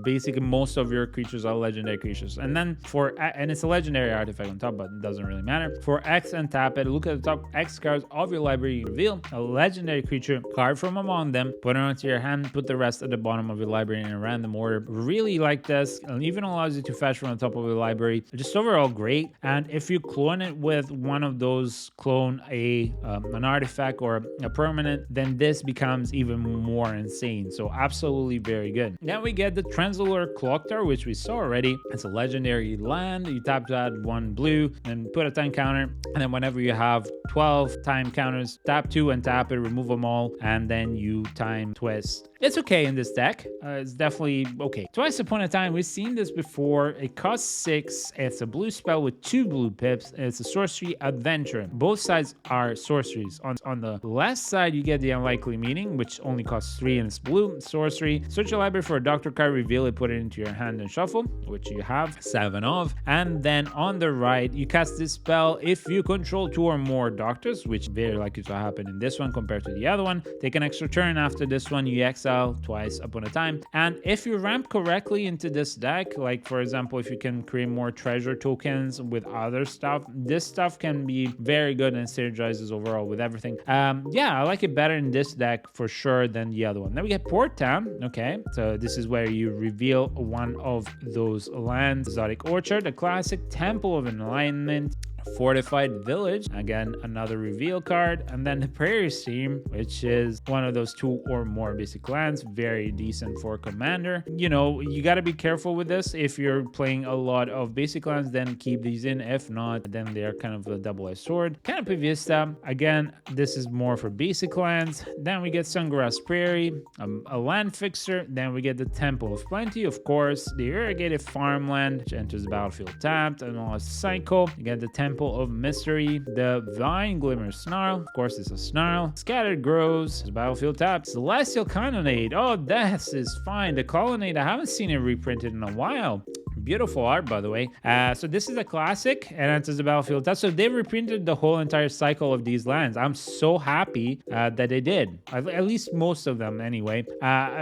basically most of your creatures are legendary creatures. And then and it's a legendary artifact on top, but it doesn't really matter. For X and tap it, look at the top X cards of your library. Reveal a legendary creature card from among them, put it onto your hand, put the rest at the bottom of your library in a random order. Really like this. It even allows you to fetch from the top of your library. Just overall great. And if you clone it with one of those, clone an artifact or a permanent, then this becomes even more insane. So absolutely very good. Then we get the Translator Clock Tower, which we saw already. It's a legendary land. You tap to add 1 blue and put a time counter, and then whenever you have 12 time counters, tap 2 and tap it, remove them all, and then you time twist. It's okay in this deck. It's definitely okay. Twice Upon a Time, we've seen this before. It costs 6. It's a blue spell with 2 blue pips. It's a sorcery adventure. Both sides are sorceries. On the left side, you get the Unlikely Meeting, which only costs 3 and it's blue. Sorcery. Search your library for a doctor card, reveal it, put it into your hand and shuffle, which you have 7 of. And then on the right, you cast this spell if you control 2 or more doctors, which very likely to happen in this one compared to the other one. Take an extra turn after this one. You exile Twice Upon a Time. And if you ramp correctly into this deck, like for example, if you can create more treasure tokens with other stuff, this stuff can be very good and synergizes overall with everything. Yeah, I like it better in this deck for sure than the other one. Then we get Port Town. Okay, so this is where you reveal one of those lands. Exotic Orchard, a classic. Temple of Enlightenment. Fortified Village, again another reveal card, and then the Prairie Stream, which is one of those 2 or more basic lands, very decent for commander. You know, you got to be careful with this. If you're playing a lot of basic lands, then keep these in. If not, then they're kind of a double-edged sword. Canopy Vista, again, this is more for basic lands. Then we get Sungrass Prairie, a land fixer. Then we get the Temple of Plenty, of course, the Irrigated Farmland, which enters the battlefield tapped, and all cycle. You get the Temple of Mystery, the Vine Glimmer Snarl, of course it's a Snarl, Scattered Groves, battlefield tapped, Celestial Colonnade, oh this is fine, the Colonnade, I haven't seen it reprinted in a while. Beautiful art, by the way. So this is a classic and enters the battlefield tap. So they reprinted the whole entire cycle of these lands. I'm so happy that they did, at least most of them anyway.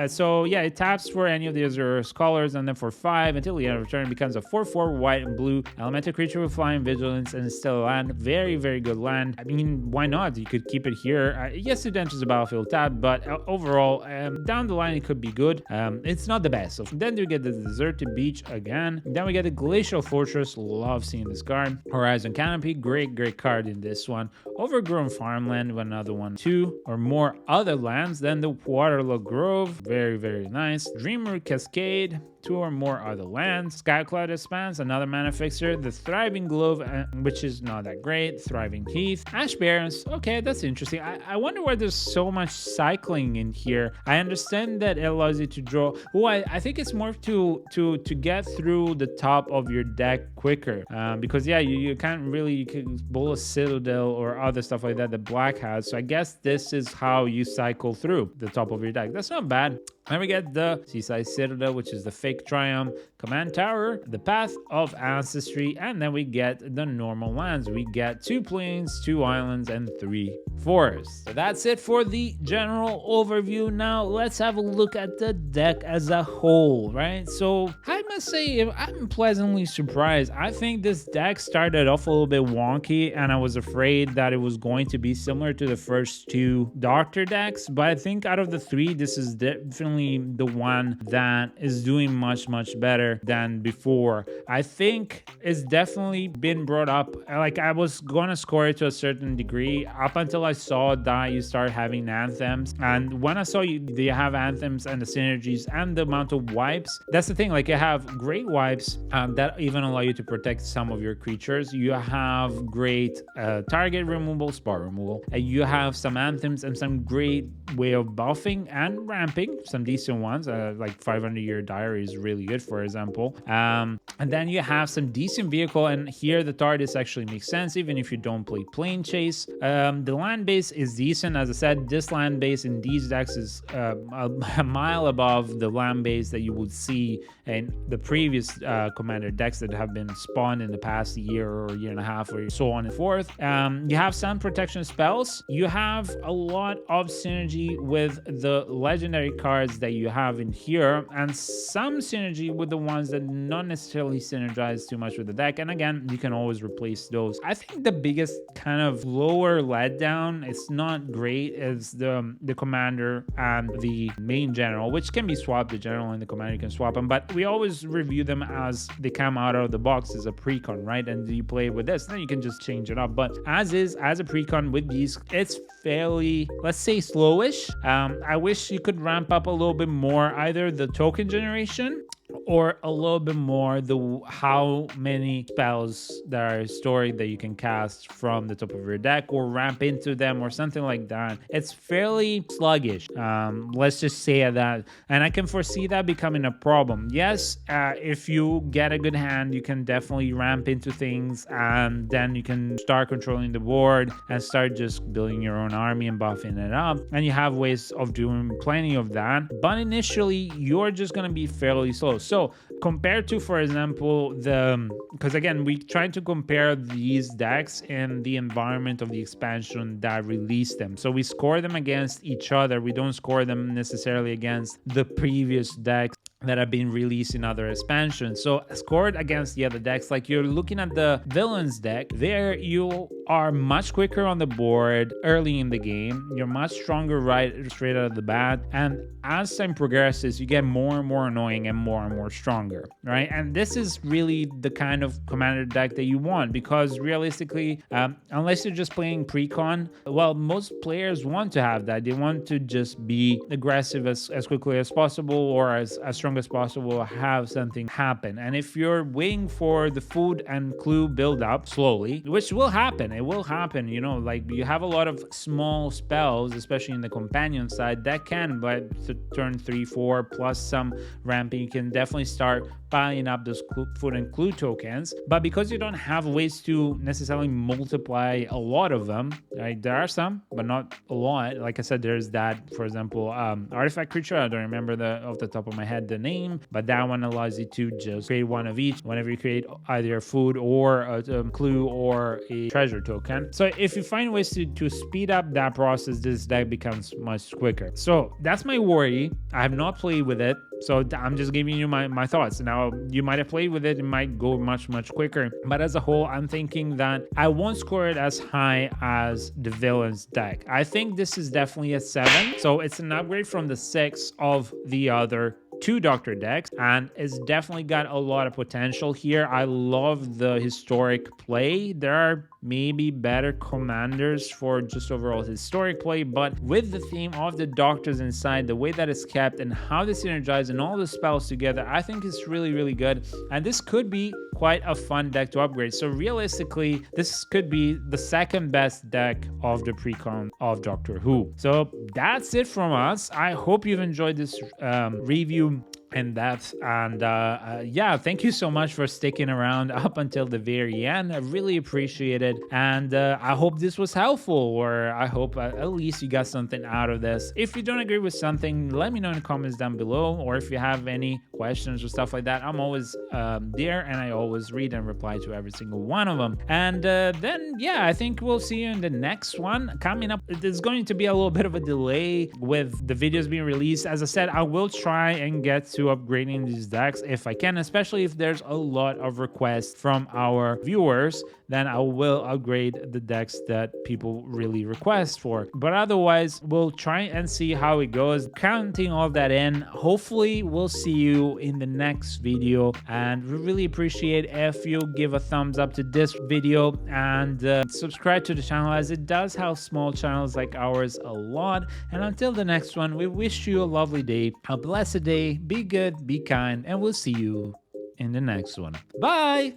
So yeah, it taps for any of the other colors, and then for 5 until the end of turn, it becomes a 4/4 white and blue elemental creature with flying vigilance, and it's still a land. Very, very good land. I mean, why not? You could keep it here. Yes, it enters the battlefield tap, but overall, down the line, it could be good. It's not the best. So then we get the Deserted Beach again. Then we get the Glacial Fortress. Love seeing this card. Horizon Canopy. Great card in this one. Overgrown Farmland. Another one. 2 or more other lands. Then the Waterloo Grove. Very nice. Dreamer Cascade. 2 or more other lands. Skycloud Expanse, another mana fixer. The Thriving Glove, which is not that great. Thriving Heath. Ash Barrens, okay, that's interesting. I wonder why there's so much cycling in here. I understand that it allows you to draw. Oh, I think it's more to get through the top of your deck quicker. Because yeah, you can't really, you can bowl a Citadel or other stuff like that Black has. So I guess this is how you cycle through the top of your deck. That's not bad. Then we get the Seaside Citadel, which is the Fake Triumph, Command Tower, the Path of Ancestry, and then we get the normal lands. We get 2 plains, 2 islands, and 3 forests. So that's it for the general overview. Now let's have a look at the deck as a whole, right? So I must say, I'm pleasantly surprised. I think this deck started off a little bit wonky, and I was afraid that it was going to be similar to the first 2 Doctor decks, but I think out of the 3, this is definitely the one that is doing much better than before. I think it's definitely been brought up. Like, I was gonna score it to a certain degree up until I saw that you start having anthems, and when I saw they have anthems and the synergies and the amount of wipes, that's the thing. Like, you have great wipes that even allow you to protect some of your creatures. You have great target removal, spot removal, you have some anthems and some great way of buffing and ramping, some decent ones, like 500-Year Diary is really good, for example. And then you have some decent vehicle, and here the TARDIS actually makes sense even if you don't play Planechase. The land base is decent. As I said, this land base in these decks is a mile above the land base that you would see in the previous commander decks that have been spawned in the past year or year and a half, or so on and forth. You have some protection spells. You have a lot of synergy with the legendary cards that you have in here, and some synergy with the ones that not necessarily synergize too much with the deck. And again, you can always replace those. I think the biggest kind of lower letdown, it's not great, is the commander and the main general, which can be swapped. The general and the commander, you can swap them, but we always review them as they come out of the box as a precon, right? And you play with this, then you can just change it up. But as a precon with these, it's fairly, let's say, slowish. I wish you could ramp up a little bit more, either the token generation or a little bit more how many spells that are stored that you can cast from the top of your deck, or ramp into them or something like that. It's fairly sluggish, let's just say that, and I can foresee that becoming a problem. Yes, if you get a good hand, you can definitely ramp into things, and then you can start controlling the board and start just building your own army and buffing it up, and you have ways of doing plenty of that. But initially, you're just going to be fairly slow. So compared to, for example, because again, we try to compare these decks in the environment of the expansion that released them. So we score them against each other. We don't score them necessarily against the previous decks that have been released in other expansions. So scored against the other decks, like you're looking at the villains deck, there you are much quicker on the board early in the game. You're much stronger right straight out of the bat, and as time progresses, you get more and more annoying and more stronger, right? And this is really the kind of commander deck that you want, because realistically, unless you're just playing precon, well, most players want to have that. They want to just be aggressive as quickly as possible, or as strong as possible, have something happen. And if you're waiting for the food and clue build up slowly, which will happen, it will happen, you know, like you have a lot of small spells, especially in the companion side, that can, by turn 3-4 plus some ramping, you can definitely start piling up those food and clue tokens. But because you don't have ways to necessarily multiply a lot of them, right? There are some, but not a lot. Like I said, there's that, for example, artifact creature. I don't remember off the top of my head the name, but that one allows you to just create one of each whenever you create either a food or a clue or a treasure token. So if you find ways to speed up that process, this deck becomes much quicker. So that's my worry. I have not played with it, so I'm just giving you my thoughts. Now, you might have played with it, it might go much quicker, but as a whole, I'm thinking that I won't score it as high as the villain's deck. I think this is definitely a 7, so it's an upgrade from the 6 of the other 2 Doctor decks, and it's definitely got a lot of potential here. I love the historic play. There are maybe better commanders for just overall historic play, but with the theme of the Doctors inside, the way that it's kept and how they synergize and all the spells together, I think it's really good, and this could be quite a fun deck to upgrade. So realistically, this could be the second best deck of the precon of Doctor Who. So that's it from us. I hope you've enjoyed this review in depth, and yeah, thank you so much for sticking around up until the very end. I really appreciate it, and I hope this was helpful, or I hope at least you got something out of this. If you don't agree with something, let me know in the comments down below, or if you have any questions or stuff like that, I'm always there, and I always read and reply to every single one of them. And then yeah, I think we'll see you in the next one coming up. There's going to be a little bit of a delay with the videos being released. As I said, I will try and get to upgrading these decks if I can, especially if there's a lot of requests from our viewers, then I will upgrade the decks that people really request for. But otherwise, we'll try and see how it goes. Counting all that in, hopefully we'll see you in the next video, and we really appreciate if you give a thumbs up to this video and subscribe to the channel, as it does help small channels like ours a lot. And until the next one, we wish you a lovely day, a blessed day, be good, be kind, and we'll see you in the next one. Bye!